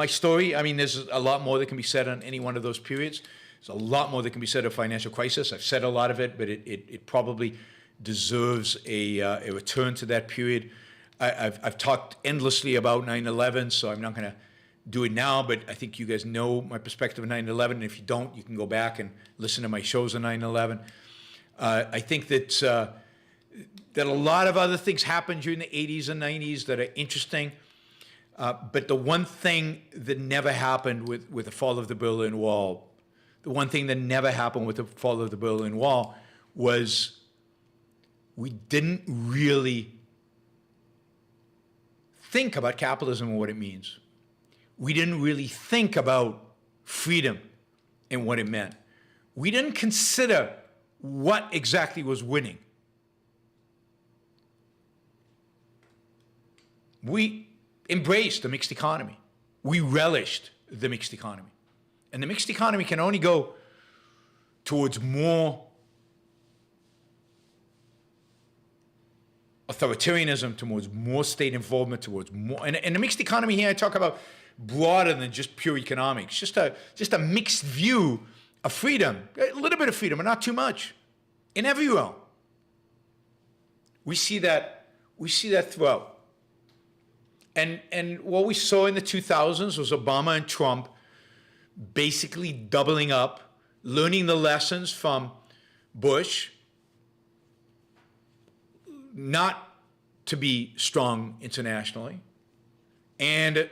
story. I mean, there's a lot more that can be said on any one of those periods. There's a lot more that can be said of financial crisis. I've said a lot of it, but it probably deserves a return to that period. I've talked endlessly about 9/11, so I'm not going to do it now, but I think you guys know my perspective on 9/11, and if you don't, you can go back and listen to my shows on 9/11. I think that a lot of other things happened during the 80s and 90s that are interesting, but the one thing that never happened with the fall of the Berlin Wall, was we didn't really think about capitalism and what it means. We didn't really think about freedom and what it meant. We didn't consider what exactly was winning. we embraced the mixed economy. We relished the mixed economy. And the mixed economy can only go towards more authoritarianism, towards more state involvement, towards more. And the mixed economy here, I talk about broader than just pure economics, just a mixed view of freedom, a little bit of freedom, but not too much, in every realm. We see that throughout. And what we saw in the 2000s was Obama and Trump basically doubling up, learning the lessons from Bush, not to be strong internationally, and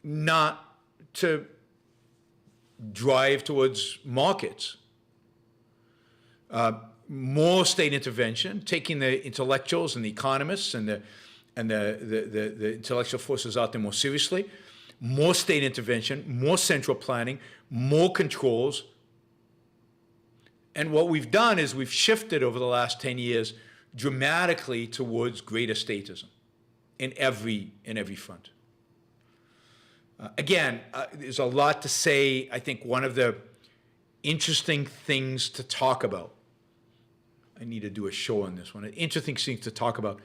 not to drive towards markets. More state intervention, taking the intellectuals and the economists and the intellectual forces out there more seriously. More state intervention, more central planning, more controls. And what we've done is we've shifted over the last 10 years dramatically towards greater statism in every front. Again, there's a lot to say. I think one of the interesting things to talk about, I need to do a show on this one, an interesting thing to talk about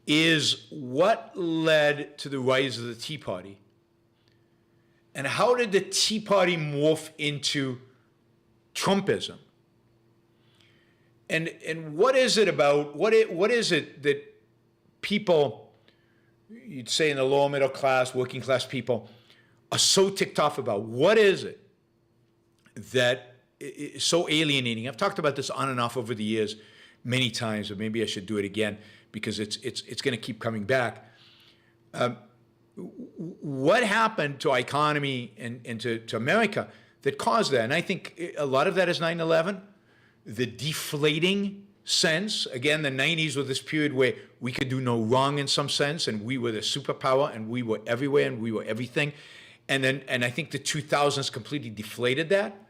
is what led to the rise of the Tea Party, and how did the Tea Party morph into Trumpism? And what is it about, what is it that people, you'd say in the lower middle class, working class people, are so ticked off about? What is it that is so alienating? I've talked about this on and off over the years many times, but maybe I should do it again because it's going to keep coming back. What happened to our economy and to America that caused that? And I think a lot of that is 9/11. The deflating sense, again, the 90s were this period where we could do no wrong in some sense, and we were the superpower, and we were everywhere, and we were everything. And I think the 2000s completely deflated that.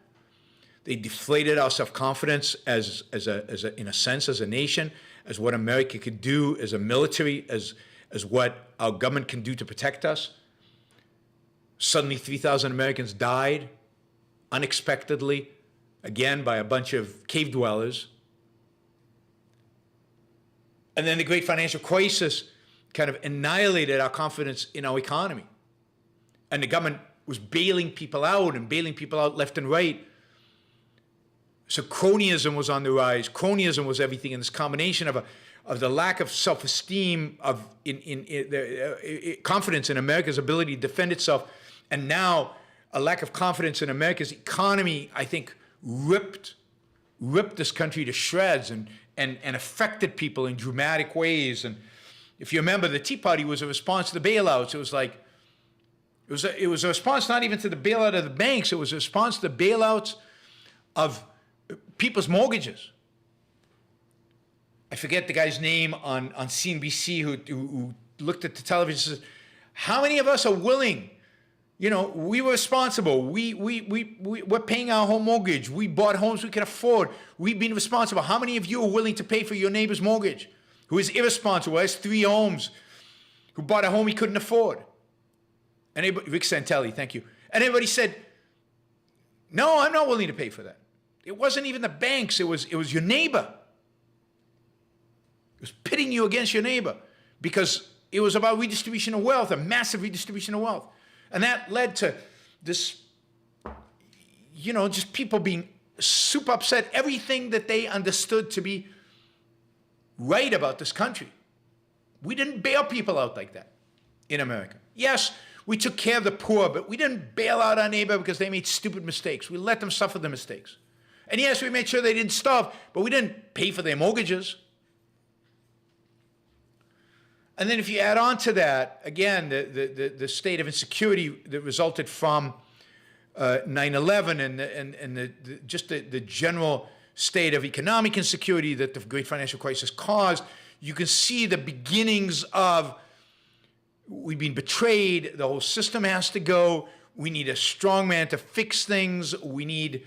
They deflated our self-confidence as in a sense, as a nation, as what America could do, as a military, as what our government can do to protect us. Suddenly, 3,000 Americans died unexpectedly, again, by a bunch of cave dwellers. And then the great financial crisis kind of annihilated our confidence in our economy. And the government was bailing people out left and right. So cronyism was on the rise. Cronyism was everything, and this combination of the lack of self-esteem, of confidence in America's ability to defend itself, and now a lack of confidence in America's economy, I think, ripped this country to shreds and affected people in dramatic ways. And if you remember, the Tea Party was a response to the bailouts. It was like, it was a response not even to the bailout of the banks. It was a response to the bailouts of people's mortgages. I forget the guy's name on CNBC who looked at the television and said, how many of us are willing? You know, we were responsible. We're paying our home mortgage. We bought homes we could afford. We've been responsible. How many of you are willing to pay for your neighbor's mortgage, who is irresponsible, has 3 homes, who bought a home he couldn't afford? And Rick Santelli, thank you. And everybody said, no, I'm not willing to pay for that. It wasn't even the banks. It was your neighbor. It was pitting you against your neighbor because it was about redistribution of wealth, a massive redistribution of wealth. And that led to this, just people being super upset, everything that they understood to be right about this country. We didn't bail people out like that in America. Yes, we took care of the poor, but we didn't bail out our neighbor because they made stupid mistakes. We let them suffer the mistakes. And yes, we made sure they didn't starve, but we didn't pay for their mortgages. And then if you add on to that, again, the state of insecurity that resulted from 9/11 and just the general state of economic insecurity that the great financial crisis caused, you can see the beginnings of we've been betrayed, the whole system has to go, we need a strong man to fix things, we need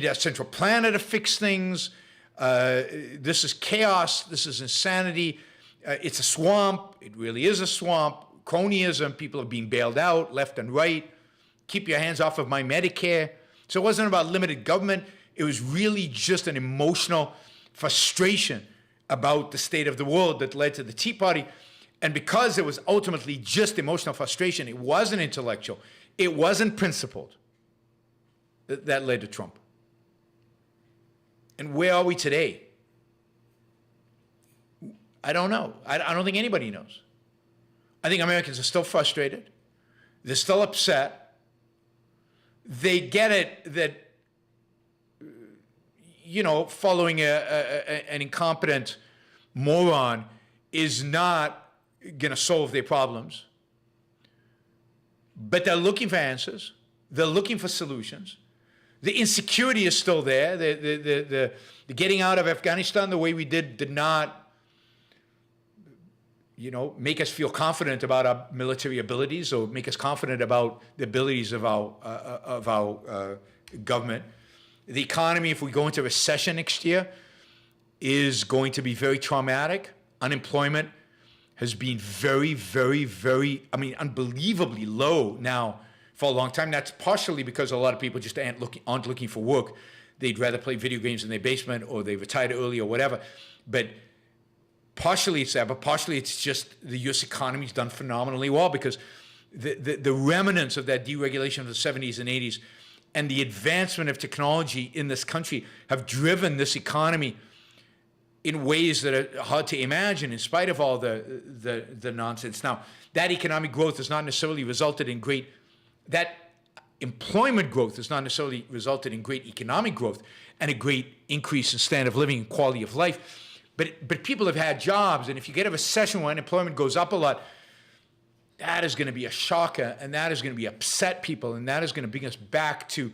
a central planner to fix things, this is chaos, this is insanity. It's a swamp. It really is a swamp. Cronyism. People are being bailed out left and right. Keep your hands off of my Medicare. So it wasn't about limited government. It was really just an emotional frustration about the state of the world that led to the Tea Party. And because it was ultimately just emotional frustration, it wasn't intellectual, it wasn't principled, that led to Trump. And where are we today? I don't know. I don't think anybody knows. I think Americans are still frustrated. They're still upset. They get it that, following an incompetent moron is not going to solve their problems. But they're looking for answers. They're looking for solutions. The insecurity is still there. The getting out of Afghanistan the way we did not, make us feel confident about our military abilities or make us confident about the abilities of our government. The economy, if we go into recession next year, is going to be very traumatic. Unemployment has been very, very, very, unbelievably low now for a long time. That's partially because a lot of people just aren't looking for work. They'd rather play video games in their basement, or they retired early, or whatever. But partially it's that, but partially it's just the U.S. economy's done phenomenally well because the remnants of that deregulation of the 70s and 80s and the advancement of technology in this country have driven this economy in ways that are hard to imagine in spite of all the nonsense. Now, that economic growth has not necessarily resulted in that employment growth has not necessarily resulted in great economic growth and a great increase in standard of living and quality of life. But people have had jobs, and if you get a recession where unemployment goes up a lot, that is going to be a shocker, and that is going to be upset people, and that is going to bring us back to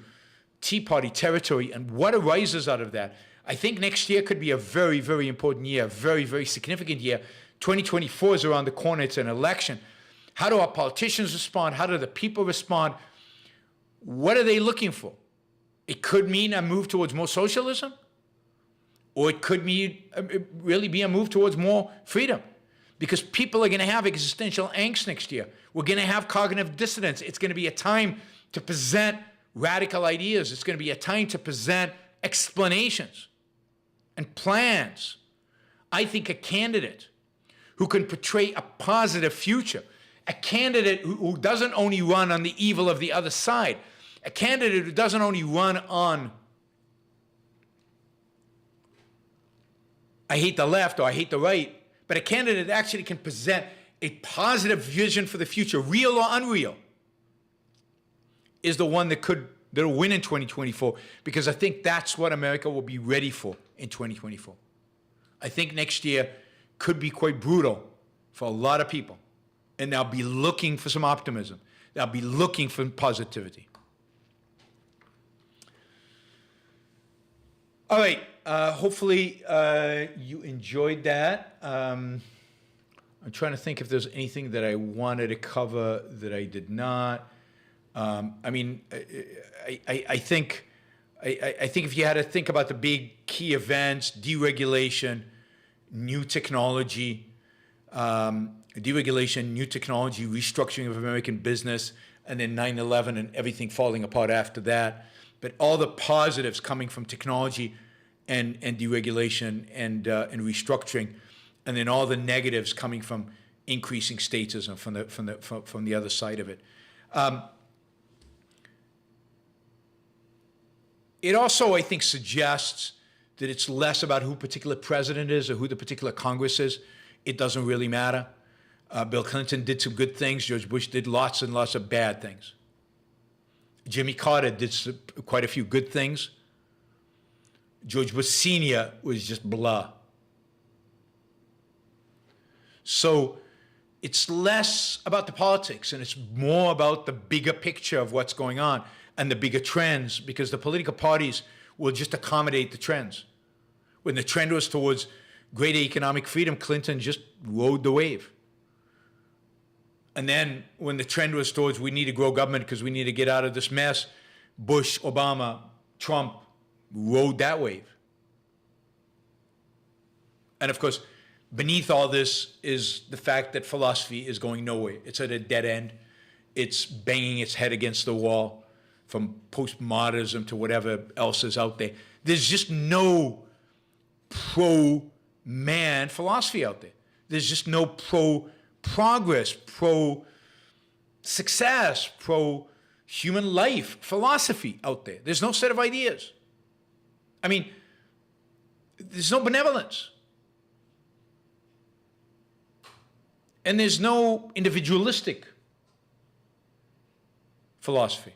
Tea Party territory. And what arises out of that? I think next year could be a very, very important year, very, very significant year. 2024 is around the corner. It's an election. How do our politicians respond? How do the people respond? What are they looking for? It could mean a move towards more socialism, or it could really be a move towards more freedom, because people are going to have existential angst next year. We're going to have cognitive dissonance. It's going to be a time to present radical ideas. It's going to be a time to present explanations and plans. I think a candidate who can portray a positive future, a candidate who doesn't only run on the evil of the other side, a candidate who doesn't only run on I hate the left or I hate the right, but a candidate that actually can present a positive vision for the future, real or unreal, is the one that'll win in 2024, because I think that's what America will be ready for in 2024. I think next year could be quite brutal for a lot of people, and they'll be looking for some optimism. They'll be looking for positivity. All right. Hopefully you enjoyed that. I'm trying to think if there's anything that I wanted to cover that I did not. I think if you had to think about the big key events, deregulation, new technology, restructuring of American business, and then 9/11 and everything falling apart after that. But all the positives coming from technology and deregulation and restructuring, and then all the negatives coming from increasing statism from the other side of it. It also, I think, suggests that it's less about who a particular president is or who the particular Congress is. It doesn't really matter. Bill Clinton did some good things. George Bush did lots and lots of bad things. Jimmy Carter did quite a few good things. George Bush Sr. was just blah. So it's less about the politics, and it's more about the bigger picture of what's going on and the bigger trends, because the political parties will just accommodate the trends. When the trend was towards greater economic freedom, Clinton just rode the wave. And then when the trend was towards we need to grow government because we need to get out of this mess, Bush, Obama, Trump rode that wave. And of course, beneath all this is the fact that philosophy is going nowhere. It's at a dead end. It's banging its head against the wall, from postmodernism to whatever else is out there. There's just no pro-man philosophy out there. There's just no pro-progress, pro-success, pro-human life philosophy out there. There's no set of ideas. I mean, there's no benevolence. And there's no individualistic philosophy,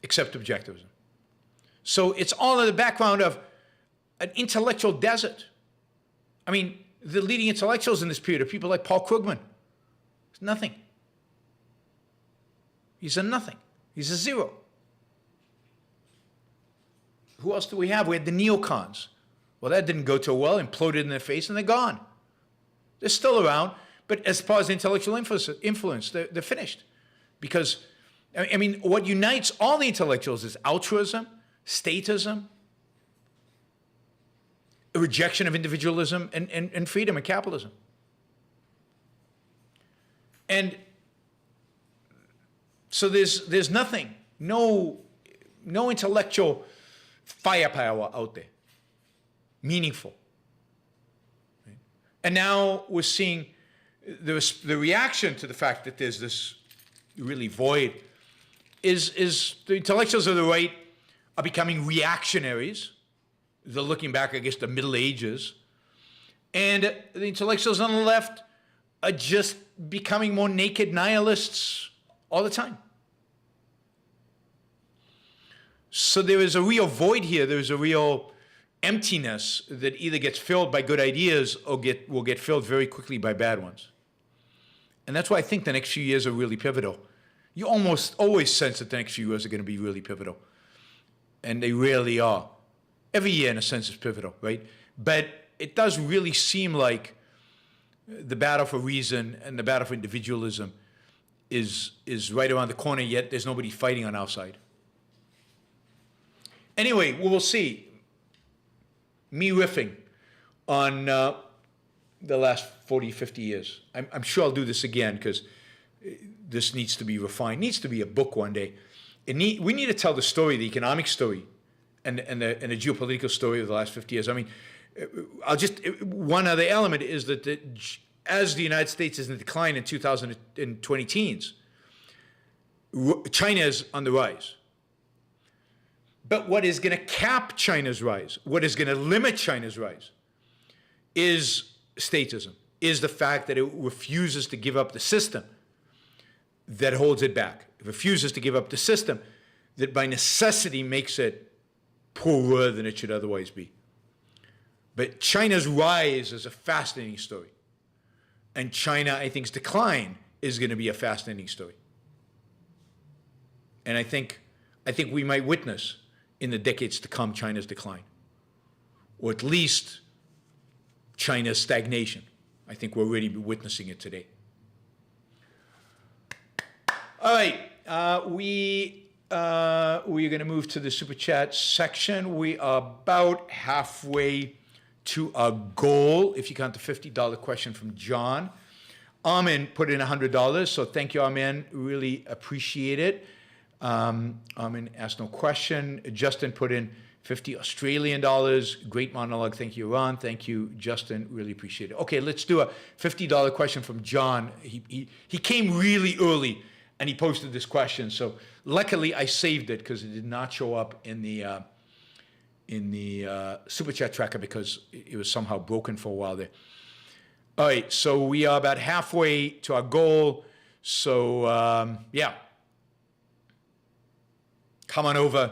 except objectivism. So it's all in the background of an intellectual desert. I mean, the leading intellectuals in this period are people like Paul Krugman. It's nothing. He's a nothing. He's a zero. Who else do we have? We had the neocons. Well, that didn't go too well, imploded in their face, and they're gone. They're still around, but as far as intellectual influence, they're finished. Because, I mean, what unites all the intellectuals is altruism, statism, a rejection of individualism and freedom and capitalism. And so there's nothing, no intellectual firepower out there, meaningful. Right? And now we're seeing the reaction to the fact that there's this really void is the intellectuals of the right are becoming reactionaries. They're looking back, I guess, the Middle Ages. And the intellectuals on the left are just becoming more naked nihilists all the time. So there is a real void here. There is a real emptiness that either gets filled by good ideas or will get filled very quickly by bad ones. And that's why I think the next few years are really pivotal. You almost always sense that the next few years are going to be really pivotal. And they really are. Every year, in a sense, is pivotal, right? But it does really seem like the battle for reason and the battle for individualism is right around the corner, yet there's nobody fighting on our side. Anyway, we will see. Me riffing on the last 40, 50 years. I'm sure I'll do this again because this needs to be refined. Needs to be a book one day. We need to tell the story, the economic story, and the geopolitical story of the last 50 years. I mean, one other element is that as the United States is in decline in 2020 teens, China is on the rise. But what is going to cap China's rise, what is going to limit China's rise, is statism, is the fact that it refuses to give up the system that holds it back. It refuses to give up the system that by necessity makes it poorer than it should otherwise be. But China's rise is a fascinating story. And China, I think's decline is going to be a fascinating story. And I think we might witness in the decades to come China's decline, or at least China's stagnation. I think we're already witnessing it today. All right, we're going to move to the Super Chat section. We are about halfway to our goal, if you count the $50 question from John. Armin put in $100, so thank you, Armin. Really appreciate it. Armin asked no question. Justin put in $50 Australian. Great monologue. Thank you, Ron. Thank you, Justin. Really appreciate it. Okay, let's do a $50 question from John. He came really early, and he posted this question. So luckily, I saved it because it did not show up in the Super Chat tracker because it was somehow broken for a while there. All right, so we are about halfway to our goal. So yeah. Come on over,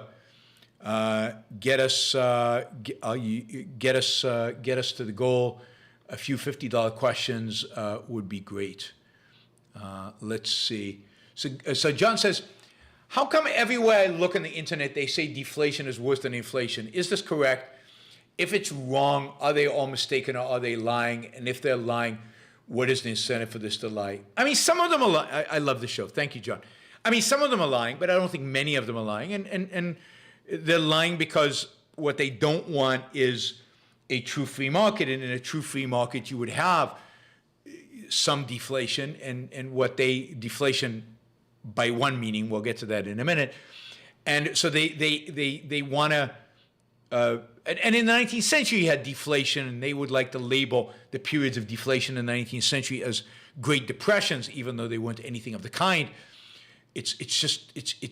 get us to the goal. A few $50 questions would be great. Let's see. So John says, how come everywhere I look on the internet they say deflation is worse than inflation? Is this correct? If it's wrong, are they all mistaken or are they lying? And if they're lying, what is the incentive for this to lie? I mean, some of them are lying. I love the show. Thank you, John. I mean, some of them are lying, but I don't think many of them are lying. And they're lying because what they don't want is a true free market. And in a true free market, you would have some deflation, and deflation by one meaning, we'll get to that in a minute. And so they want to, and in the 19th century you had deflation, and they would like to label the periods of deflation in the 19th century as Great Depressions, even though they weren't anything of the kind. It's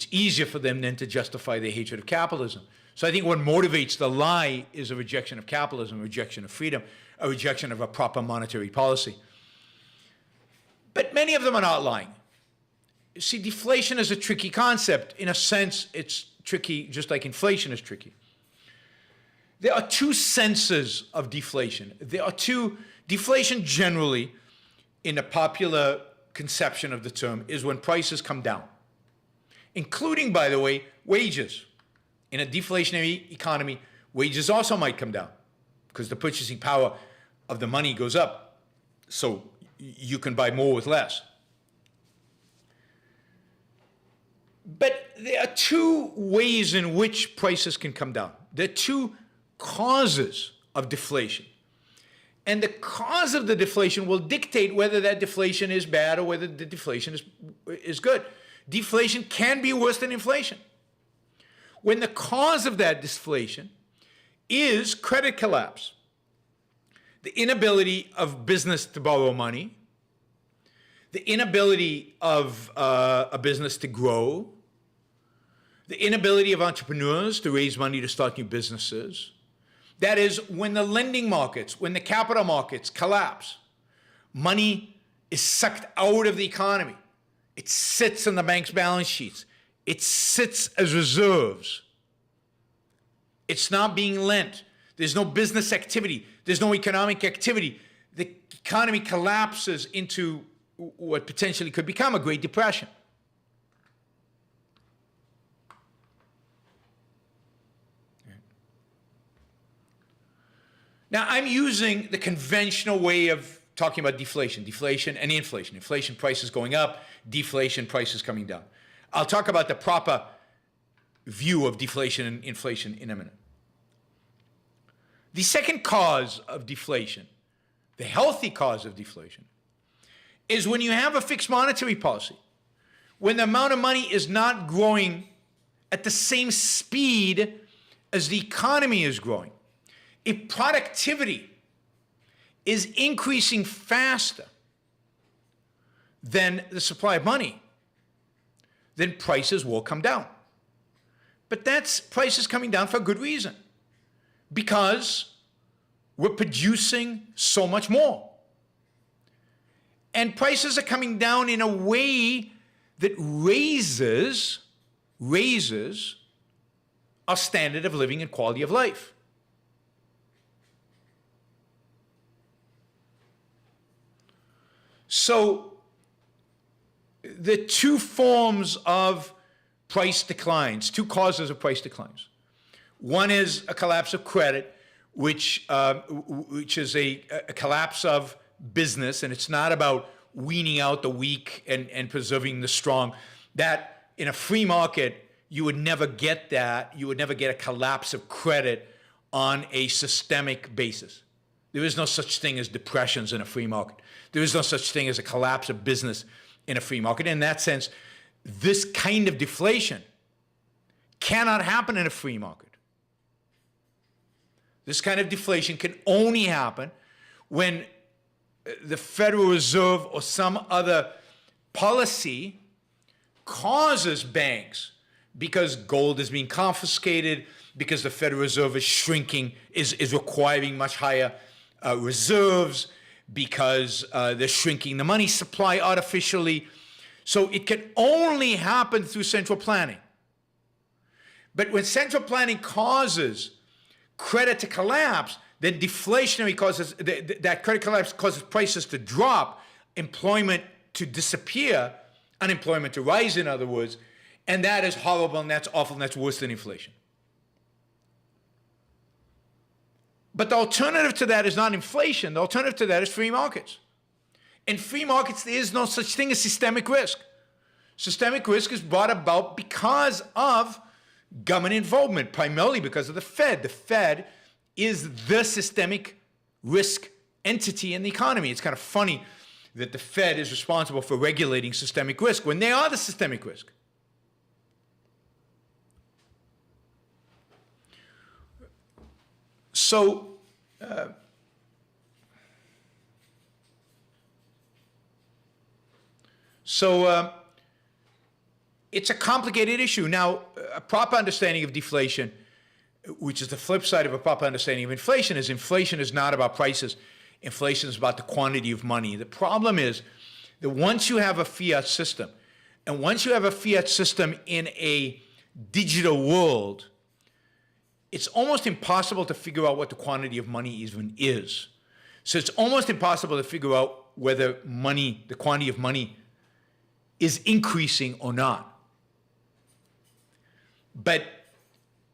easier for them then to justify their hatred of capitalism. So I think what motivates the lie is a rejection of capitalism, a rejection of freedom, a rejection of a proper monetary policy. But many of them are not lying. You see, deflation is a tricky concept. In a sense, it's tricky just like inflation is tricky. There are two senses of deflation. Deflation generally, in the popular conception of the term, is when prices come down, including, by the way, wages. In a deflationary economy, wages also might come down because the purchasing power of the money goes up. So you can buy more with less. But there are two ways in which prices can come down. There are two causes of deflation. And the cause of the deflation will dictate whether that deflation is bad or whether the deflation is good. Deflation can be worse than inflation. When the cause of that deflation is credit collapse, the inability of business to borrow money, the inability of a business to grow, the inability of entrepreneurs to raise money to start new businesses. That is, when the lending markets, when the capital markets collapse, money is sucked out of the economy. It sits on the bank's balance sheets. It sits as reserves. It's not being lent. There's no business activity. There's no economic activity. The economy collapses into what potentially could become a Great Depression. Now, I'm using the conventional way of talking about deflation and inflation. Inflation, prices going up, deflation, prices coming down. I'll talk about the proper view of deflation and inflation in a minute. The second cause of deflation, the healthy cause of deflation, is when you have a fixed monetary policy, when the amount of money is not growing at the same speed as the economy is growing. If productivity is increasing faster than the supply of money, then prices will come down. But that's prices coming down for a good reason, because we're producing so much more. And prices are coming down in a way that raises our standard of living and quality of life. So the two forms of price declines, two causes of price declines. One is a collapse of credit, which is a collapse of business, and it's not about weaning out the weak and preserving the strong. That in a free market, you would never get that. You would never get a collapse of credit on a systemic basis. There is no such thing as depressions in a free market. There is no such thing as a collapse of business in a free market. In that sense, this kind of deflation cannot happen in a free market. This kind of deflation can only happen when the Federal Reserve or some other policy causes banks, because gold is being confiscated, because the Federal Reserve is shrinking, is requiring much higher reserves, because they're shrinking the money supply artificially. So it can only happen through central planning. But when central planning causes credit to collapse, then deflationary causes, that credit collapse causes prices to drop, employment to disappear, unemployment to rise, in other words, and that is horrible, and that's awful, and that's worse than inflation. But the alternative to that is not inflation. The alternative to that is free markets. In free markets, there is no such thing as systemic risk. Systemic risk is brought about because of government involvement, primarily because of the Fed. The Fed is the systemic risk entity in the economy. It's kind of funny that the Fed is responsible for regulating systemic risk when they are the systemic risk. So, it's a complicated issue. Now, a proper understanding of deflation, which is the flip side of a proper understanding of inflation is not about prices. Inflation is about the quantity of money. The problem is that once you have a fiat system, and once you have a fiat system in a digital world, it's almost impossible to figure out what the quantity of money even is. So it's almost impossible to figure out whether money, the quantity of money, is increasing or not. But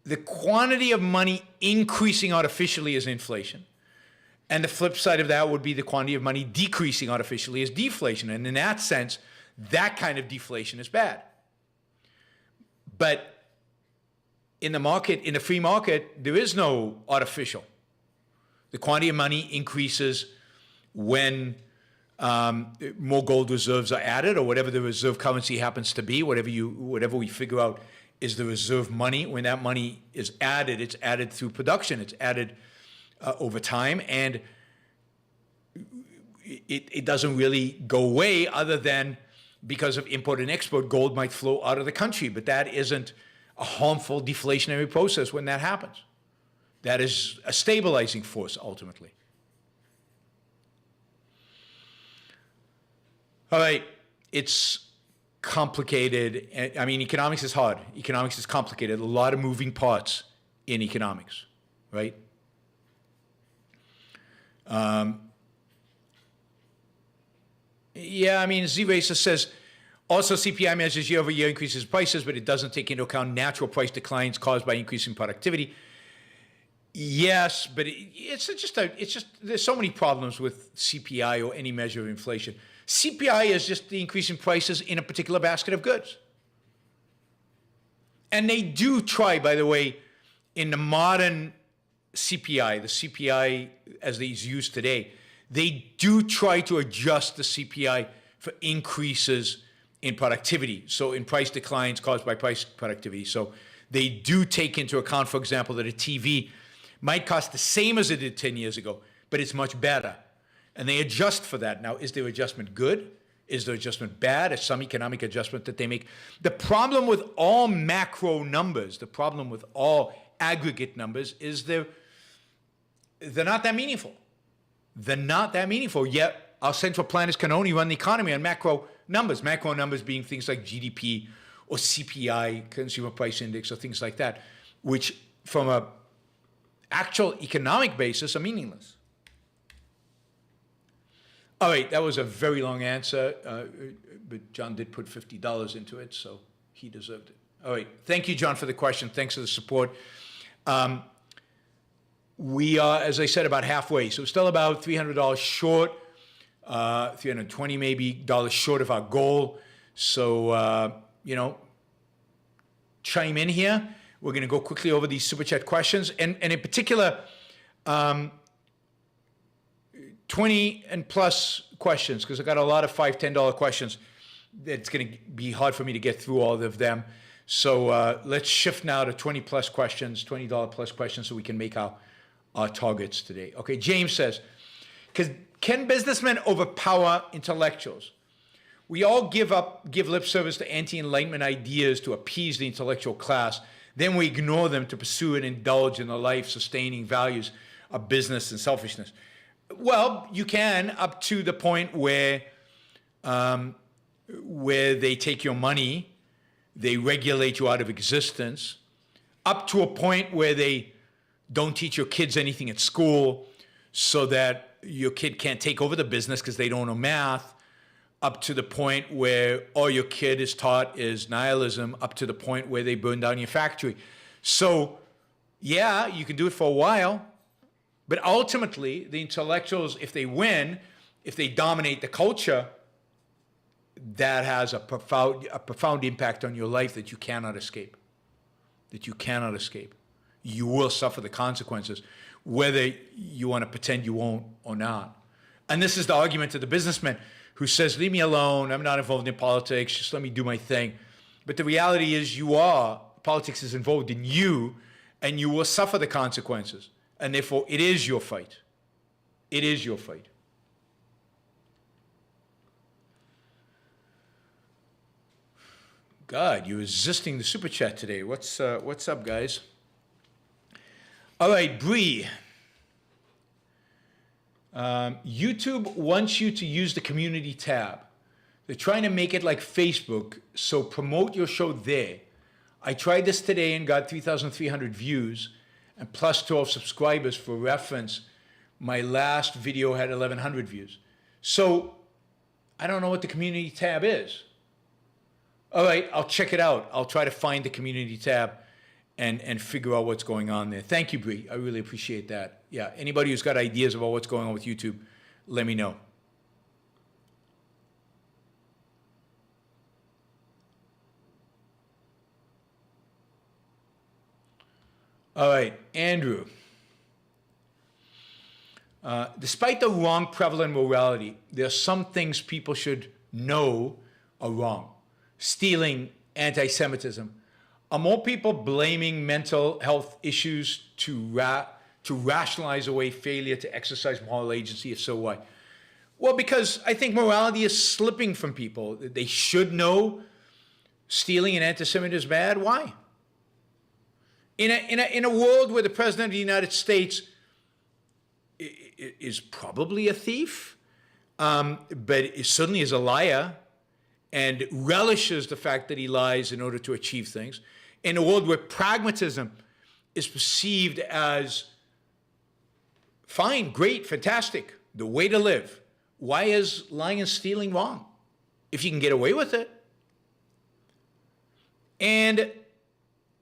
the quantity of money increasing artificially is inflation. And the flip side of that would be the quantity of money decreasing artificially is deflation. And in that sense, that kind of deflation is bad. But in the market, in the free market, there is no artificial. The quantity of money increases when more gold reserves are added, or whatever the reserve currency happens to be, whatever we figure out is the reserve money. When that money is added, it's added through production. It's added over time, and it doesn't really go away other than because of import and export, gold might flow out of the country, but that isn't a harmful deflationary process when that happens. That is a stabilizing force ultimately. All right, it's complicated. I mean, economics is hard. Economics is complicated. A lot of moving parts in economics, right? Yeah, I mean, Z-Racer says, also CPI measures year-over-year increases prices, but it doesn't take into account natural price declines caused by increasing productivity. Yes, but it's just there's so many problems with CPI or any measure of inflation. CPI is just the increase in prices in a particular basket of goods. And they do try, by the way, in the modern CPI, the CPI as these used today, they do try to adjust the CPI for increases in productivity. So in price declines caused by price productivity. So they do take into account, for example, that a TV might cost the same as it did 10 years ago, but it's much better. And they adjust for that. Now, is their adjustment good? Is their adjustment bad? Is some economic adjustment that they make? The problem with all macro numbers, the problem with all aggregate numbers is they're not that meaningful. They're not that meaningful, yet our central planners can only run the economy on macro numbers being things like GDP or CPI, Consumer Price Index, or things like that, which from an actual economic basis are meaningless. All right, that was a very long answer, but John did put $50 into it, so he deserved it. All right, thank you, John, for the question. Thanks for the support. We are, as I said, about halfway, so still about $300 short, $320 maybe dollars short of our goal. So, chime in here. We're going to go quickly over these Super Chat questions, and in particular, 20 and plus questions, because I got a lot of $5, $10 questions. It's going to be hard for me to get through all of them. So let's shift now to 20 plus questions, $20 plus questions, so we can make our targets today. Okay, James says, can businessmen overpower intellectuals? We all give lip service to anti-enlightenment ideas to appease the intellectual class. Then we ignore them to pursue and indulge in the life-sustaining values of business and selfishness. Well, you can, up to the point where they take your money, they regulate you out of existence, up to a point where they don't teach your kids anything at school so that your kid can't take over the business because they don't know math, up to the point where all your kid is taught is nihilism, up to the point where they burn down your factory. So, yeah, you can do it for a while. But ultimately, the intellectuals, if they win, if they dominate the culture, that has a profound impact on your life that you cannot escape. That you cannot escape. You will suffer the consequences, whether you want to pretend you won't or not. And this is the argument of the businessman who says, leave me alone, I'm not involved in politics, just let me do my thing. But the reality is politics is involved in you, and you will suffer the consequences. And therefore, it is your fight. It is your fight. God, you're resisting the super chat today. What's up, guys? All right, Bree. YouTube wants you to use the community tab. They're trying to make it like Facebook, so promote your show there. I tried this today and got 3,300 views and plus 12 subscribers. For reference, my last video had 1,100 views. So I don't know what the community tab is. All right, I'll check it out. I'll try to find the community tab and figure out what's going on there. Thank you, Bree. I really appreciate that. Yeah, anybody who's got ideas about what's going on with YouTube, let me know. All right, Andrew. Despite the wrong prevalent morality, there are some things people should know are wrong. Stealing, anti-Semitism. Are more people blaming mental health issues to rationalize away failure to exercise moral agency? If so, why? Well, because I think morality is slipping from people. They should know stealing and anti-Semitism is bad. Why? In a world where the President of the United States is probably a thief, but certainly is a liar, and relishes the fact that he lies in order to achieve things, in a world where pragmatism is perceived as fine, great, fantastic, the way to live, why is lying and stealing wrong? If you can get away with it. And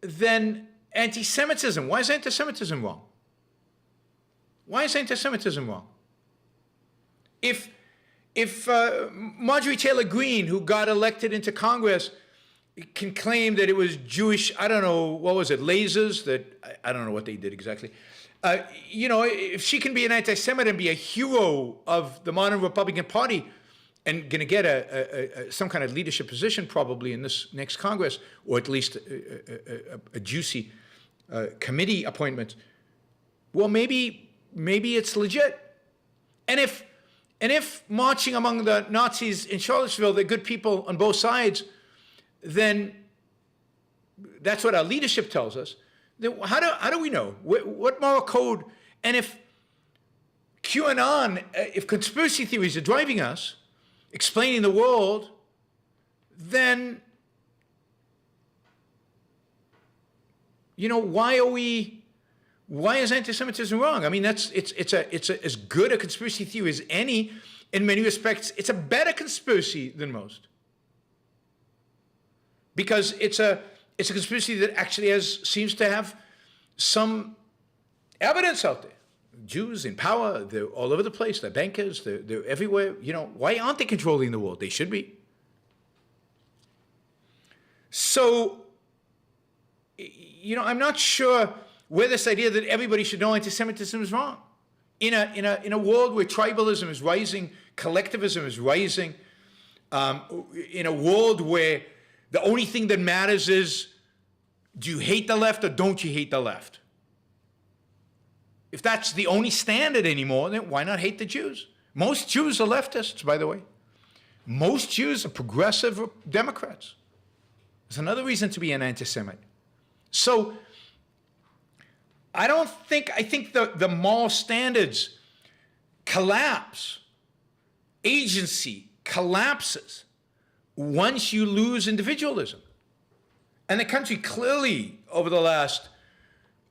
then anti-Semitism. Why is anti-Semitism wrong? Why is anti-Semitism wrong? If Marjorie Taylor Greene, who got elected into Congress, can claim that it was Jewish, I don't know, what was it, lasers, that, I don't know what they did exactly. If she can be an anti-Semite and be a hero of the modern Republican Party and going to get some kind of leadership position probably in this next Congress, or at least a juicy committee appointment, well, maybe it's legit. And if marching among the Nazis in Charlottesville, they're good people on both sides, then that's what our leadership tells us. Then how do we know? What moral code? And if QAnon, if conspiracy theories are driving us, explaining the world, then, why is anti-Semitism wrong? I mean, it's as good a conspiracy theory as any. In many respects, it's a better conspiracy than most, because it's a conspiracy that actually seems to have some evidence out there. Jews in power, they're all over the place. They're bankers. They're everywhere. Why aren't they controlling the world? They should be. So, I'm not sure where this idea that everybody should know anti-Semitism is wrong. In a world where tribalism is rising, collectivism is rising, in a world where the only thing that matters is, do you hate the left or don't you hate the left? If that's the only standard anymore, then why not hate the Jews? Most Jews are leftists, by the way. Most Jews are progressive Democrats. There's another reason to be an anti-Semite. So I think the moral standards collapse. Agency collapses once you lose individualism. And the country clearly, over the last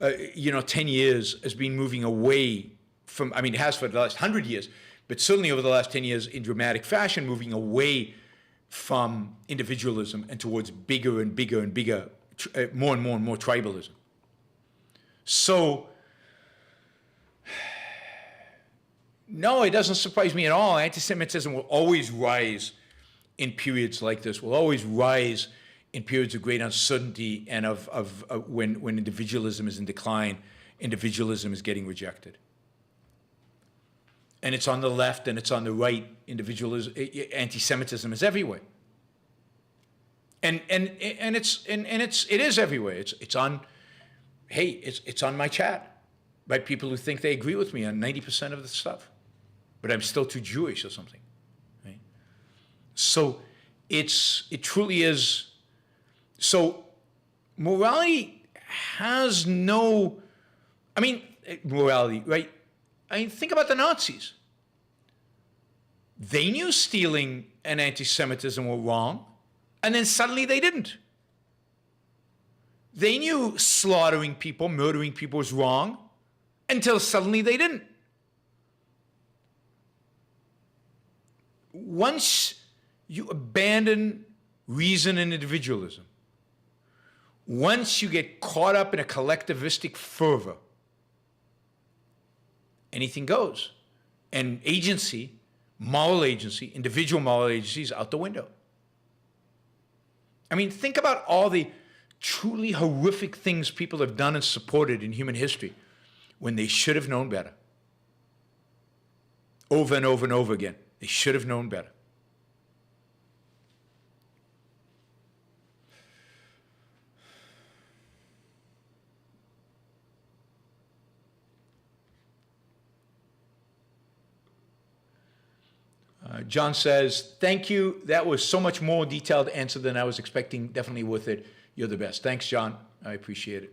10 years, has been moving away from, it has for the last 100 years, but certainly over the last 10 years in dramatic fashion, moving away from individualism and towards bigger and bigger and bigger, more and more and more tribalism. So, no, it doesn't surprise me at all. Anti-Semitism will always rise in periods like this, will always rise in periods of great uncertainty and of when individualism is in decline, individualism is getting rejected. And it's on the left and it's on the right. Individualism, anti-Semitism is everywhere. And it is everywhere. It's on. Hey, it's on my chat by people who think they agree with me on 90% of the stuff, but I'm still too Jewish or something. Right? So it truly is. So morality has no. I mean, morality, right? I mean, think about the Nazis. They knew stealing and anti-Semitism were wrong, and then suddenly they didn't. They knew slaughtering people, murdering people was wrong, until suddenly they didn't. Once you abandon reason and individualism, once you get caught up in a collectivistic fervor, anything goes. And agency, moral agency, individual moral agency is out the window. I mean, think about all the truly horrific things people have done and supported in human history when they should have known better. Over and over and over again. They should have known better. John says, thank you. That was so much more detailed answer than I was expecting. Definitely worth it. You're the best. Thanks, John. I appreciate it.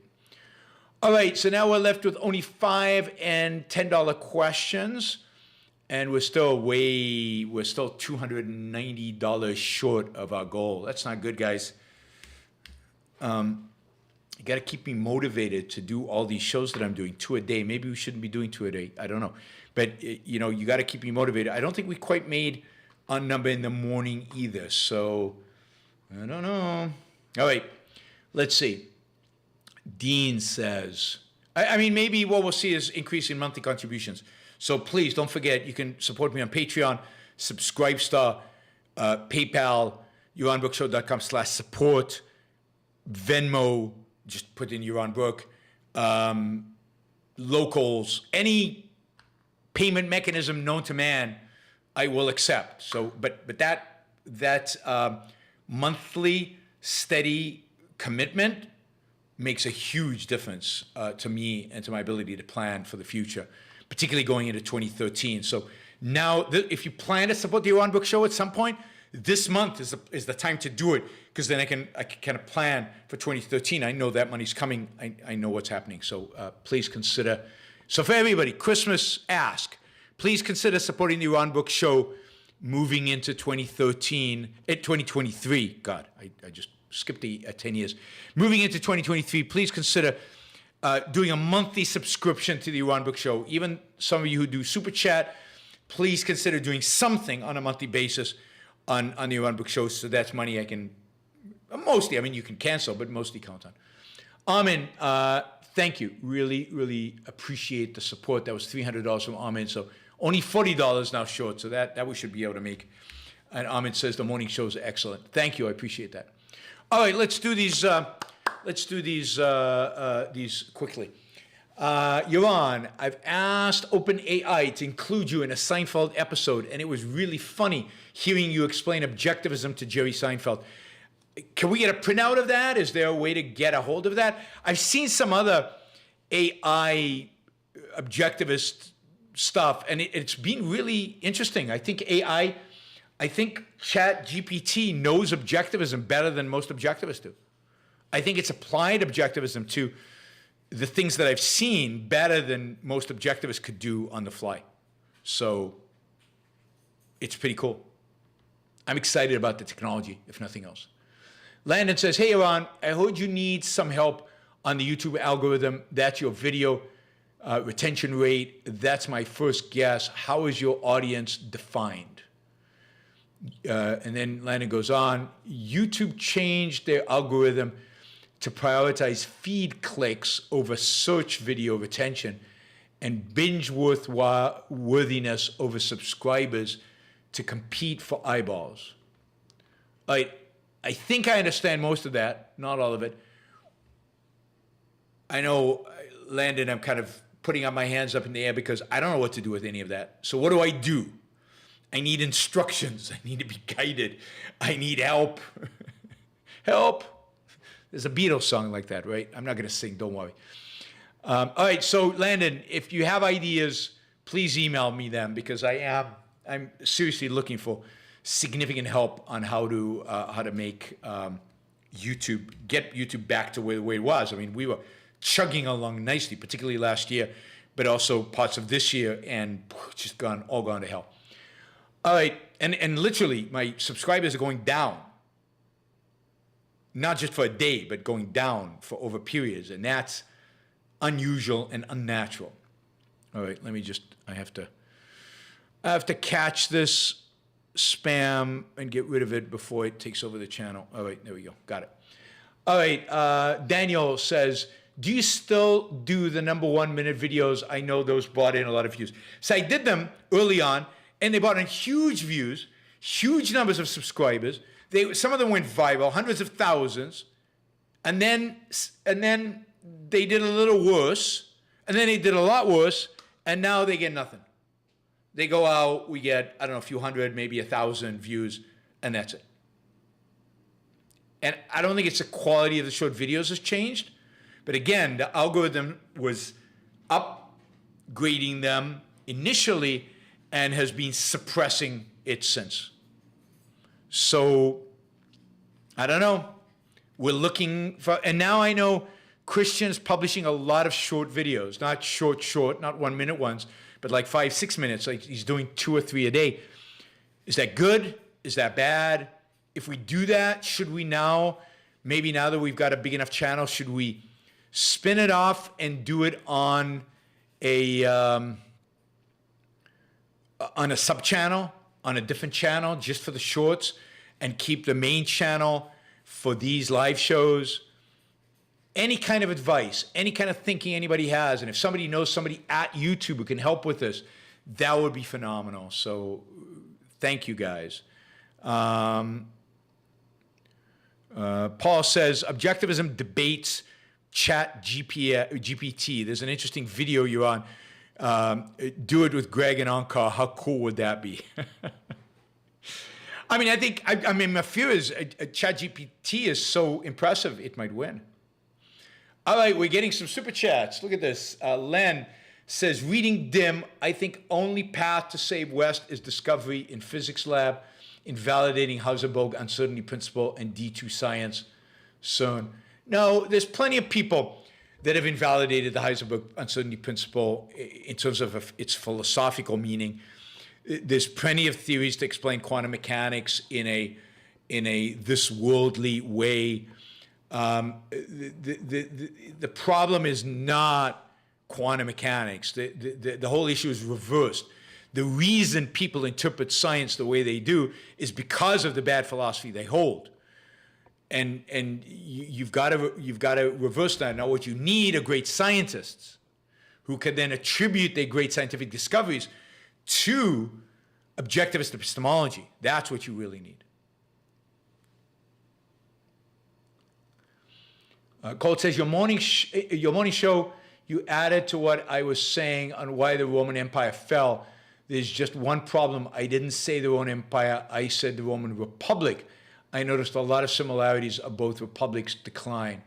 All right, so now we're left with only $5 and $10 questions, and we're still $290 short of our goal. That's not good, guys. You got to keep me motivated to do all these shows that I'm doing, 2 a day. Maybe we shouldn't be doing 2 a day. I don't know. But, you know, you got to keep me motivated. I don't think we quite made a number in the morning either. So, I don't know. All right, let's see. Dean says, I mean, maybe what we'll see is increase in monthly contributions. So please don't forget, you can support me on Patreon, Subscribestar, PayPal, YaronBrookShow.com/support, Venmo, just put in Yaron Brook, locals, any payment mechanism known to man, I will accept. So, but that monthly steady commitment makes a huge difference to me and to my ability to plan for the future, particularly going into 2013. So now, if you plan to support the Yaron Brook Show at some point, this month is the time to do it, because then I can kind of plan for 2013. I know that money's coming. I know what's happening. So please consider. So for everybody, Christmas ask, please consider supporting the Yaron Brook Show moving into 2023. God, I just skipped the 10 years. Moving into 2023, please consider doing a monthly subscription to the Yaron Brook Show. Even some of you who do Super Chat, please consider doing something on a monthly basis on the Yaron Brook Show. So that's money I can, mostly, I mean, you can cancel, but mostly count on. Armin, thank you. Really, really appreciate the support. That was $300 from Armin. So only $40 now short. So that we should be able to make. And Armin says the morning shows are excellent. Thank you. I appreciate that. All right, let's do these. Let's do these quickly. Yaron, I've asked OpenAI to include you in a Seinfeld episode, and it was really funny hearing you explain objectivism to Jerry Seinfeld. Can we get a printout of that? Is there a way to get a hold of that? I've seen some other AI objectivist stuff, and it's been really interesting. I think Chat GPT knows objectivism better than most objectivists do. I think it's applied objectivism to the things that I've seen better than most objectivists could do on the fly. So it's pretty cool. I'm excited about the technology, if nothing else. Landon says, hey, Yaron, I heard you need some help on the YouTube algorithm. That's your video retention rate. That's my first guess. How is your audience defined? And then Landon goes on, YouTube changed their algorithm to prioritize feed clicks over search video retention and binge worthiness over subscribers to compete for eyeballs. All right, I think I understand most of that, not all of it. I know, Landon, I'm kind of putting up my hands up in the air because I don't know what to do with any of that. So what do? I need instructions. I need to be guided. I need help. Help. There's a Beatles song like that, right? I'm not going to sing, don't worry. All right, so Landon, if you have ideas, please email me them because I'm seriously looking for significant help on how to make get YouTube back to where the way it was. I mean, we were chugging along nicely, particularly last year, but also parts of this year, and just all gone to hell. All right, and literally, my subscribers are going down. Not just for a day, but going down for over periods, and that's unusual and unnatural. All right, I have to catch this spam and get rid of it before it takes over the channel. All right, there we go, got it. All right, Daniel says, do you still do the number 1 minute videos? I know those brought in a lot of views. So I did them early on, and they brought in huge views, huge numbers of subscribers. Some of them went viral, hundreds of thousands, and then they did a little worse, and then they did a lot worse, and now they get nothing. They go out, we get, I don't know, a few hundred, maybe 1,000 views, and that's it. And I don't think it's the quality of the short videos has changed, but again, the algorithm was upgrading them initially and has been suppressing it since. So, I don't know. We're looking for, and now I know Christian's publishing a lot of short videos, not short, not 1 minute ones, but like 5, 6 minutes. Like he's doing 2 or 3 a day. Is that good? Is that bad? If we do that, should we now, maybe now that we've got a big enough channel, should we spin it off and do it on a sub-channel, on a different channel, just for the shorts, and keep the main channel for these live shows? Any kind of advice, any kind of thinking anybody has, and if somebody knows somebody at YouTube who can help with this, that would be phenomenal. So thank you, guys. Paul says, objectivism debates Chat GPT. There's an interesting video you're on. Do it with Greg and Ankar. How cool would that be? I mean, my fear is Chat GPT is so impressive, it might win. All right, we're getting some super chats. Look at this. Len says, reading dim, I think only path to save West is discovery in physics lab, invalidating Heisenberg uncertainty principle and D2 science soon. No, there's plenty of people that have invalidated the Heisenberg uncertainty principle in terms of its philosophical meaning. There's plenty of theories to explain quantum mechanics in a this worldly way. The problem is not quantum mechanics. The whole issue is reversed. The reason people interpret science the way they do is because of the bad philosophy they hold. And you've got to reverse that. Now, what you need are great scientists who can then attribute their great scientific discoveries to objectivist epistemology. That's what you really need. Colt says, your morning show, you added to what I was saying on why the Roman Empire fell. There's just one problem. I didn't say the Roman Empire. I said the Roman Republic. I noticed a lot of similarities of both republics' decline.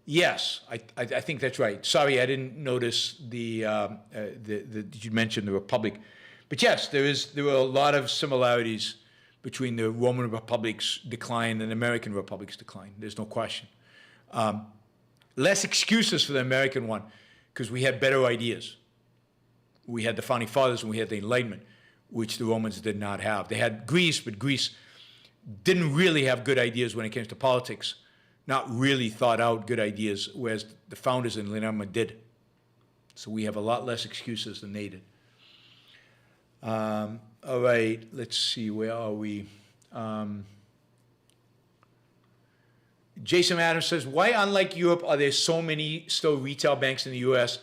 Yes, I think that's right. Sorry, I didn't notice you mentioned the Republic. But yes, there were a lot of similarities between the Roman Republic's decline and the American Republic's decline. There's no question. Less excuses for the American one, because we had better ideas. We had the Founding Fathers and we had the Enlightenment, which the Romans did not have. They had Greece, but Greece didn't really have good ideas when it came to politics, not really thought out good ideas, whereas the founders in the Enlightenment did. So we have a lot less excuses than they did. All right, let's see, where are we? Jason Adams says, why, unlike Europe, are there so many still retail banks in the U.S.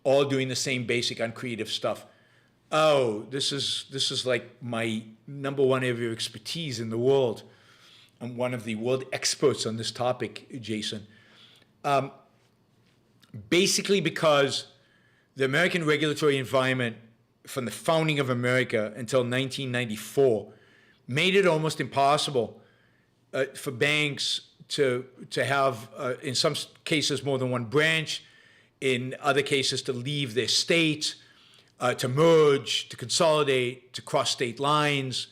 all doing the same basic uncreative stuff? Oh, this is like my number one area of expertise in the world. I'm one of the world experts on this topic, Jason. Basically because the American regulatory environment from the founding of America until 1994 made it almost impossible for banks to have, in some cases, more than one branch, in other cases, to leave their state, to merge, to consolidate, to cross state lines.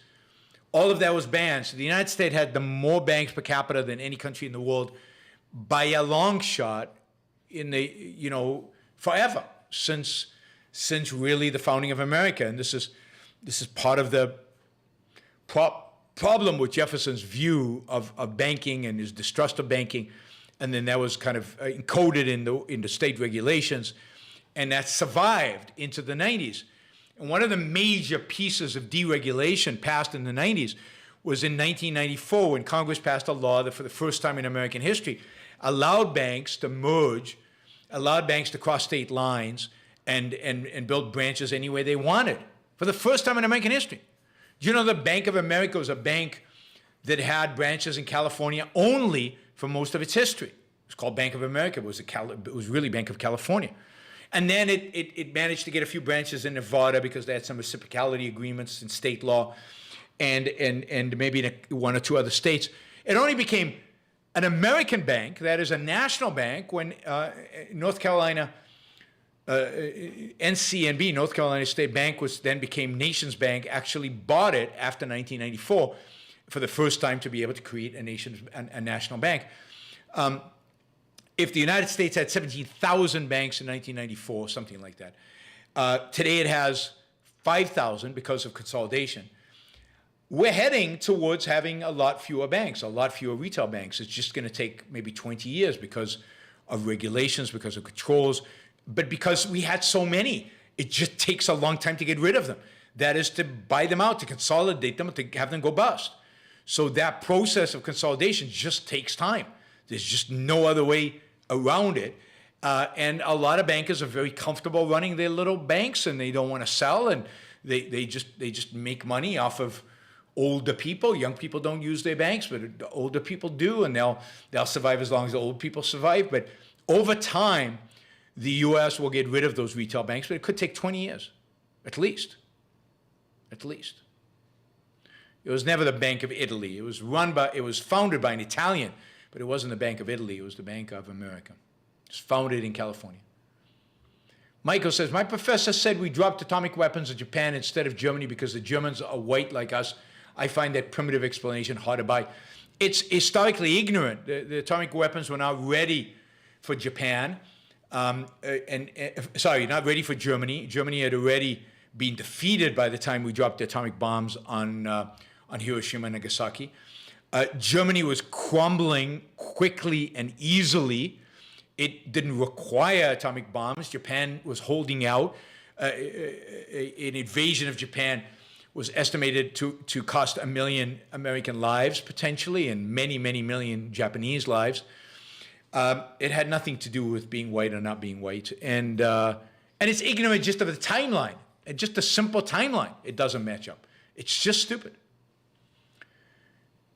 All of that was banned. So the United States had the more banks per capita than any country in the world by a long shot in the, forever since really the founding of America. And this is part of the problem with Jefferson's view of banking and his distrust of banking. And then that was kind of encoded in the state regulations. And that survived into the 90s. And one of the major pieces of deregulation passed in the 90s was in 1994 when Congress passed a law that for the first time in American history allowed banks to merge, allowed banks to cross state lines and build branches any way they wanted. For the first time in American history. Do you know the Bank of America was a bank that had branches in California only for most of its history? It was called Bank of America. It was really Bank of California. And then it managed to get a few branches in Nevada because they had some reciprocality agreements in state law and maybe in one or two other states. It only became an American bank, that is a national bank, when North Carolina, NCNB, North Carolina State Bank, then became Nations Bank, actually bought it after 1994 for the first time to be able to create a national bank. If the United States had 17,000 banks in 1994, something like that, today it has 5,000 because of consolidation. We're heading towards having a lot fewer banks, a lot fewer retail banks. It's just going to take maybe 20 years because of regulations, because of controls, but because we had so many, it just takes a long time to get rid of them. That is to buy them out, to consolidate them, to have them go bust. So that process of consolidation just takes time. There's just no other way around it. And a lot of bankers are very comfortable running their little banks and they don't want to sell, and they just make money off of older people. Young people don't use their banks, but the older people do, and they'll survive as long as the old people survive. But over time, the U.S. will get rid of those retail banks, but it could take 20 years, at least. At least. It was never the Bank of Italy. It was founded by an Italian, but it wasn't the Bank of Italy. It was the Bank of America. It was founded in California. Michael says, my professor said we dropped atomic weapons in Japan instead of Germany because the Germans are white like us. I find that primitive explanation hard to buy. It's historically ignorant. The atomic weapons were not ready for Japan. Sorry, not ready for Germany. Germany had already been defeated by the time we dropped the atomic bombs on Hiroshima and Nagasaki. Germany was crumbling quickly and easily. It didn't require atomic bombs. Japan was holding out. An invasion of Japan was estimated to cost 1 million American lives, potentially, and many, many million Japanese lives. It had nothing to do with being white or not being white. And it's ignorant just of the timeline. And just a simple timeline, it doesn't match up. It's just stupid.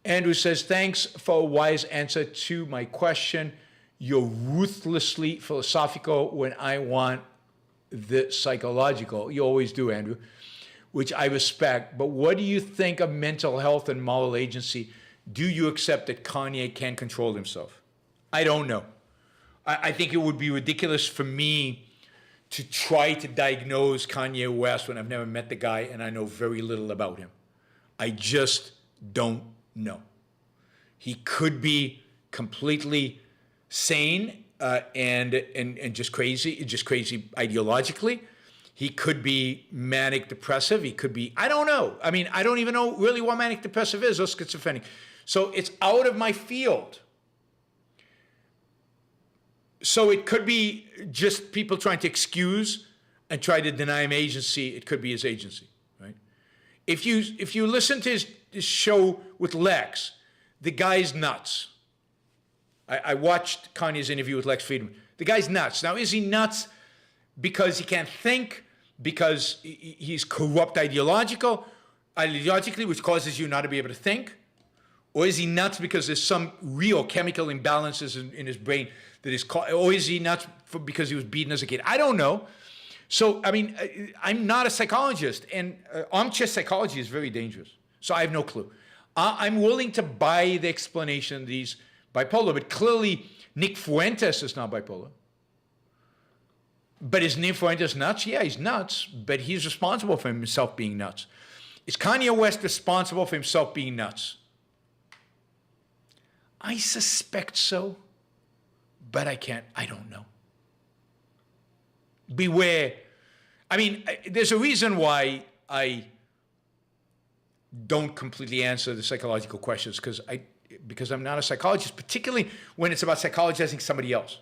Andrew says, thanks for a wise answer to my question. You're ruthlessly philosophical when I want the psychological. You always do, Andrew, which I respect. But what do you think of mental health and moral agency? Do you accept that Kanye can control himself? I don't know. I think it would be ridiculous for me to try to diagnose Kanye West when I've never met the guy and I know very little about him. I just don't know. He could be completely sane and just crazy ideologically. He could be manic depressive. He could be, I don't know. I mean, I don't even know really what manic depressive is or schizophrenic. So it's out of my field. So it could be just people trying to excuse and try to deny him agency. It could be his agency, right? If you listen to his show with Lex, the guy's nuts. I watched Kanye's interview with Lex Friedman. The guy's nuts. Now, is he nuts because he can't think? because he's corrupt ideologically, which causes you not to be able to think? Or is he nuts because there's some real chemical imbalances in his brain that is or is he nuts because he was beaten as a kid? I don't know. So, I mean, I'm not a psychologist, and armchair psychology is very dangerous. So I have no clue. I'm willing to buy the explanation that he's bipolar, but clearly Nick Fuentes is not bipolar. But is Nick Fuentes nuts? Yeah, he's nuts, but he's responsible for himself being nuts. Is Kanye West responsible for himself being nuts? I suspect so, but I don't know. Beware. I mean, there's a reason why I don't completely answer the psychological questions, because I'm not a psychologist, particularly when it's about psychologizing somebody else.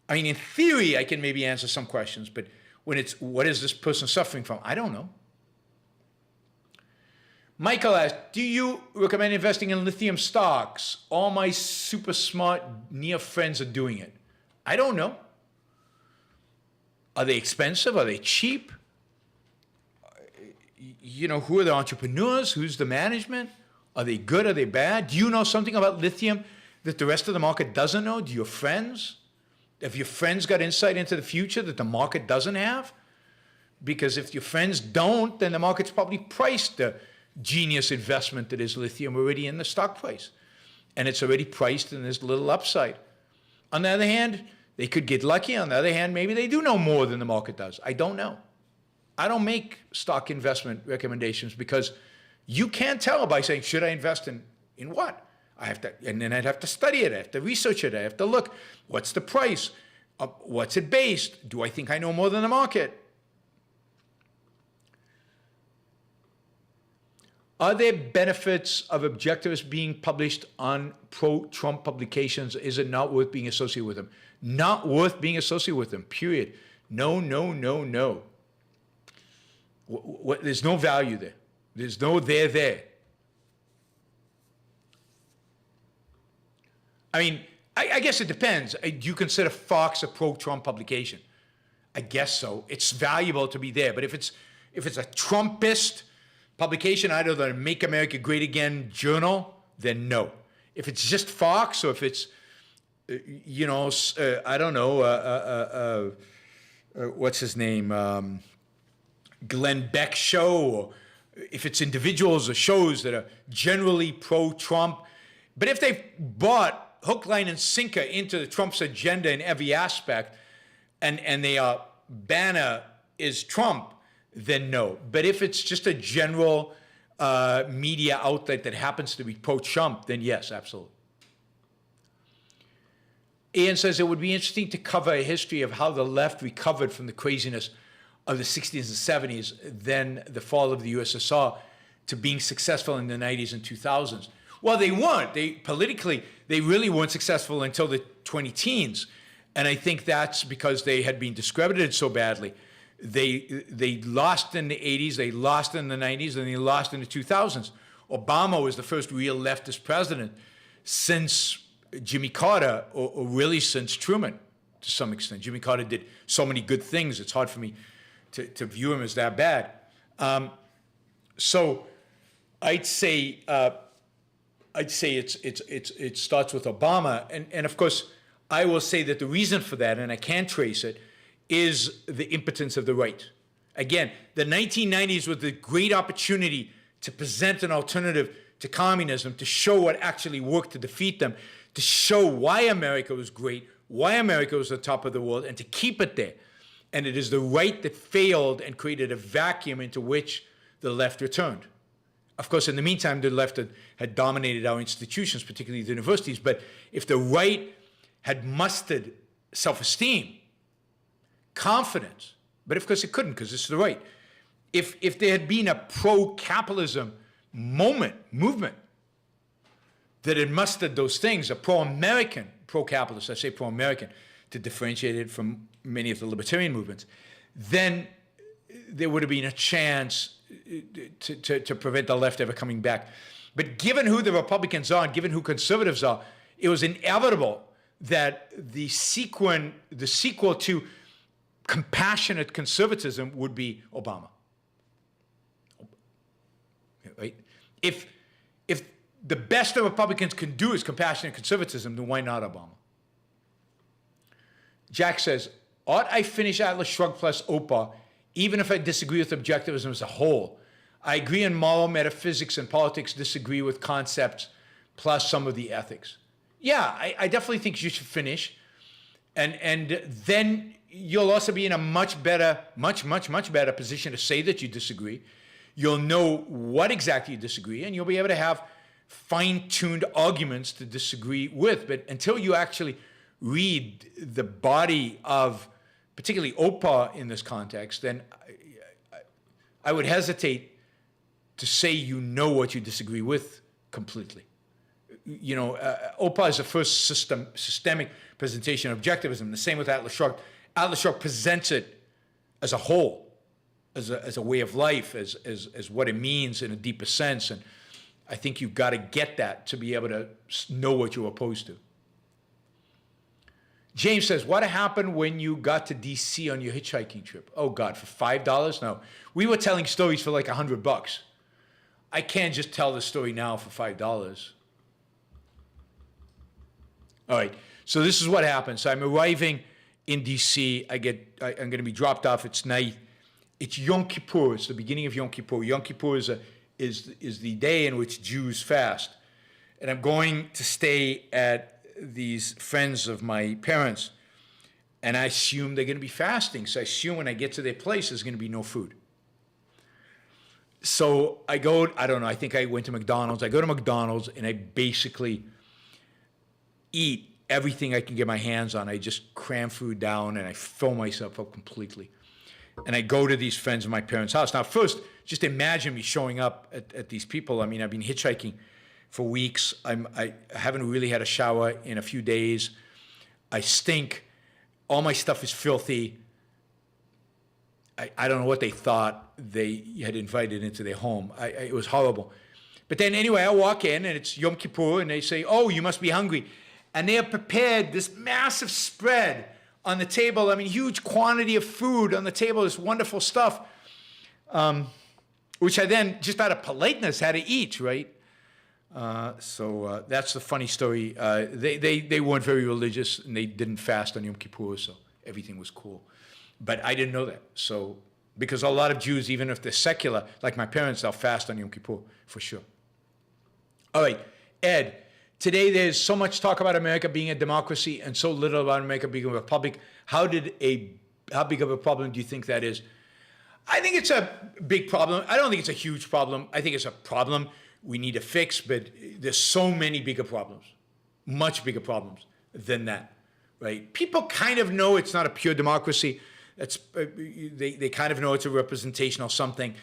I mean, in theory, I can maybe answer some questions, but when it's what is this person suffering from, I don't know. Michael asked, do you recommend investing in lithium stocks? All my super smart near friends are doing it. I don't know. Are they expensive? Are they cheap? You know, who are the entrepreneurs? Who's the management? Are they good? Are they bad? Do you know something about lithium that the rest of the market doesn't know? Do your friends? Have your friends got insight into the future that the market doesn't have? Because if your friends don't, then the market's probably priced the genius investment that is lithium already in the stock price. And it's already priced in this little upside. On the other hand, they could get lucky. On the other hand, maybe they do know more than the market does. I don't know. I don't make stock investment recommendations because you can't tell by saying, should I invest in what? And then I'd have to study it. I have to research it. I have to look. What's the price? What's it based? Do I think I know more than the market? Are there benefits of objectivists being published on pro-Trump publications? Is it not worth being associated with them? Not worth being associated with them, period. No, no, no, no. There's no value there. There's no there. I mean, I guess it depends. Do you consider Fox a pro-Trump publication? I guess so. It's valuable to be there. But if it's a Trumpist publication, either the Make America Great Again journal, then no. If it's just Fox, or if it's, I don't know, what's his name, Glenn Beck show, or if it's individuals or shows that are generally pro-Trump. But if they've bought hook, line, and sinker into the Trump's agenda in every aspect, and their banner is Trump, then no. But if it's just a general media outlet that happens to be pro-Trump, then yes, absolutely. Ian says it would be interesting to cover a history of how the left recovered from the craziness of the 60s and 70s, then the fall of the USSR, to being successful in the 90s and 2000s. Well, they weren't. Politically, they really weren't successful until the 20-teens. And I think that's because they had been discredited so badly. They lost in the 80s, they lost in the 90s, and they lost in the 2000s. Obama was the first real leftist president since Jimmy Carter, or really since Truman, to some extent. Jimmy Carter did so many good things, it's hard for me to view him as that bad. So I'd say it starts with Obama, and of course I will say that the reason for that, and I can't trace it, is the impotence of the right. Again, the 1990s was the great opportunity to present an alternative to communism, to show what actually worked to defeat them, to show why America was great, why America was the top of the world, and to keep it there. And it is the right that failed and created a vacuum into which the left returned. Of course, in the meantime, the left had dominated our institutions, particularly the universities. But if the right had mustered self-esteem, confidence, but of course it couldn't because it's the right. If there had been a pro-capitalism movement that had mustered those things, a pro-American, pro-capitalist, I say pro-American, to differentiate it from many of the libertarian movements, then there would have been a chance to prevent the left ever coming back. But given who the Republicans are and given who conservatives are, it was inevitable that the sequel to compassionate conservatism would be Obama. Right? If the best that Republicans can do is compassionate conservatism, then why not Obama? Jack says, ought I finish Atlas Shrugged plus OPA, even if I disagree with objectivism as a whole? I agree in moral metaphysics and politics, disagree with concepts plus some of the ethics. Yeah, I definitely think you should finish. And then you'll also be in a much better position to say that you disagree. You'll know what exactly you disagree, and you'll be able to have fine-tuned arguments to disagree with. But until you actually read the body of particularly OPA in this context, then I would hesitate to say you know what you disagree with completely. You know, OPA is the first systemic presentation of objectivism. The same with Atlas Shrugged. Atlas Shrugged presents it as a whole, as a way of life, as what it means in a deeper sense. And I think you've got to get that to be able to know what you're opposed to. James says, what happened when you got to DC on your hitchhiking trip? Oh God, for $5? No, we were telling stories for like $100. I can't just tell the story now for $5. All right, so this is what happened. So I'm arriving in DC. I'm going to be dropped off. It's night. It's Yom Kippur. It's the beginning of Yom Kippur. Yom Kippur is the day in which Jews fast. And I'm going to stay at these friends of my parents. And I assume they're going to be fasting. So I assume when I get to their place, there's going to be no food. So I go, I don't know, I think I went to McDonald's. I go to McDonald's and I basically eat everything I can get my hands on. I just cram food down and I fill myself up completely. And I go to these friends of my parents' house. Now, first, just imagine me showing up at these people. I mean, I've been hitchhiking for weeks. I haven't really had a shower in a few days. I stink. All my stuff is filthy. I don't know what they thought they had invited into their home. It was horrible. But then anyway, I walk in and it's Yom Kippur and they say, oh, you must be hungry. And they have prepared this massive spread on the table. I mean, huge quantity of food on the table, this wonderful stuff, which I then, just out of politeness, had to eat, right? So that's the funny story. They weren't very religious and they didn't fast on Yom Kippur, so everything was cool. But I didn't know that. So, because a lot of Jews, even if they're secular, like my parents, they'll fast on Yom Kippur, for sure. All right, Ed, today there's so much talk about America being a democracy and so little about America being a republic. How big of a problem do you think that is? I think it's a big problem. I don't think it's a huge problem. I think it's a problem we need to fix, but there's so many bigger problems, much bigger problems than that, right? People kind of know it's not a pure democracy. They kind of know it's a representational something.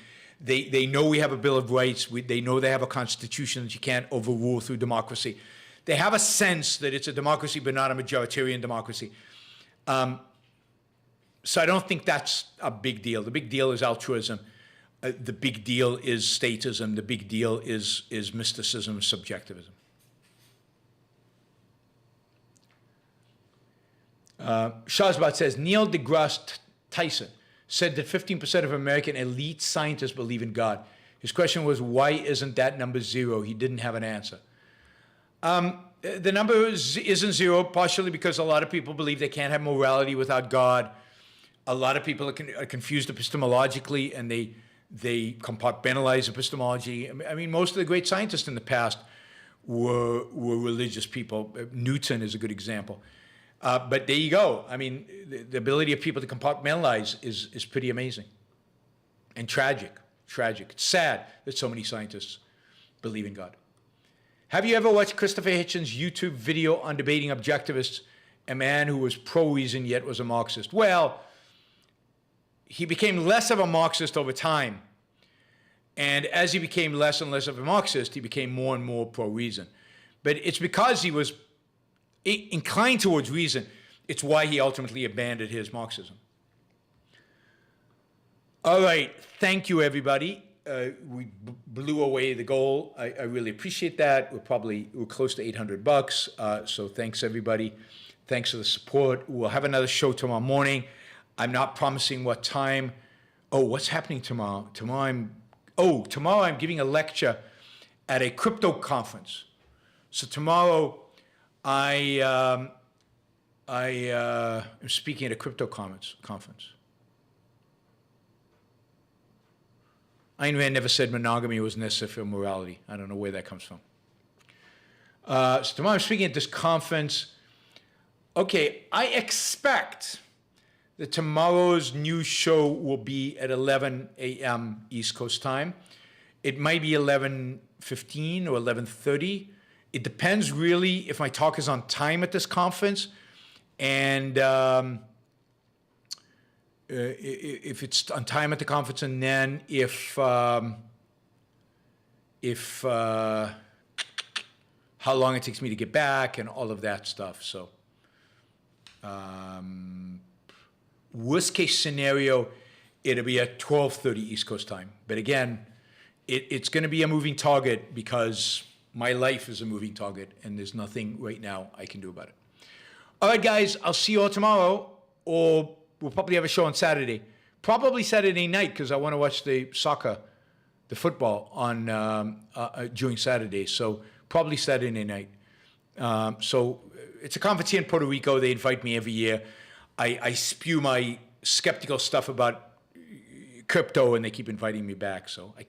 They know we have a Bill of Rights. They know they have a constitution that you can't overrule through democracy. They have a sense that it's a democracy, but not a majoritarian democracy. So I don't think that's a big deal. The big deal is altruism. The big deal is statism. The big deal is mysticism, subjectivism. Shazbat says, Neil deGrasse Tyson said that 15% of American elite scientists believe in God. His question was, why isn't that number zero? He didn't have an answer. The number isn't zero, partially because a lot of people believe they can't have morality without God. A lot of people are confused epistemologically, and they compartmentalize epistemology. I mean, most of the great scientists in the past were religious people. Newton is a good example. But there you go. I mean, the ability of people to compartmentalize is pretty amazing and tragic. It's sad that so many scientists believe in God. Have you ever watched Christopher Hitchens' YouTube video on debating objectivists, a man who was pro-reason yet was a Marxist? Well, he became less of a Marxist over time. And as he became less and less of a Marxist, he became more and more pro-reason. But it's because he was inclined towards reason, it's why he ultimately abandoned his Marxism. All right, thank you, everybody. We blew away the goal. I really appreciate that. We're close to $800. So thanks, everybody. Thanks for the support. We'll have another show tomorrow morning. I'm not promising what time. Oh, what's happening tomorrow? Tomorrow I'm giving a lecture at a crypto conference. So tomorrow I am speaking at a crypto conference. Ayn Rand never said monogamy was necessary for morality. I don't know where that comes from. So tomorrow I'm speaking at this conference. Okay, I expect that tomorrow's news show will be at 11 a.m. East Coast time. It might be 11:15 or 11:30. It depends really if my talk is on time at this conference, and if it's on time at the conference, and then if how long it takes me to get back and all of that stuff. So worst case scenario, it'll be at 12:30 East Coast time. But again, it's going to be a moving target because my life is a moving target and there's nothing right now I can do about it. All right, guys, I'll see you all tomorrow, or we'll probably have a show on Saturday. Probably Saturday night because I want to watch the soccer, the football on during Saturday. So probably Saturday night. So it's a conference here in Puerto Rico. They invite me every year. I spew my skeptical stuff about crypto and they keep inviting me back. So I keep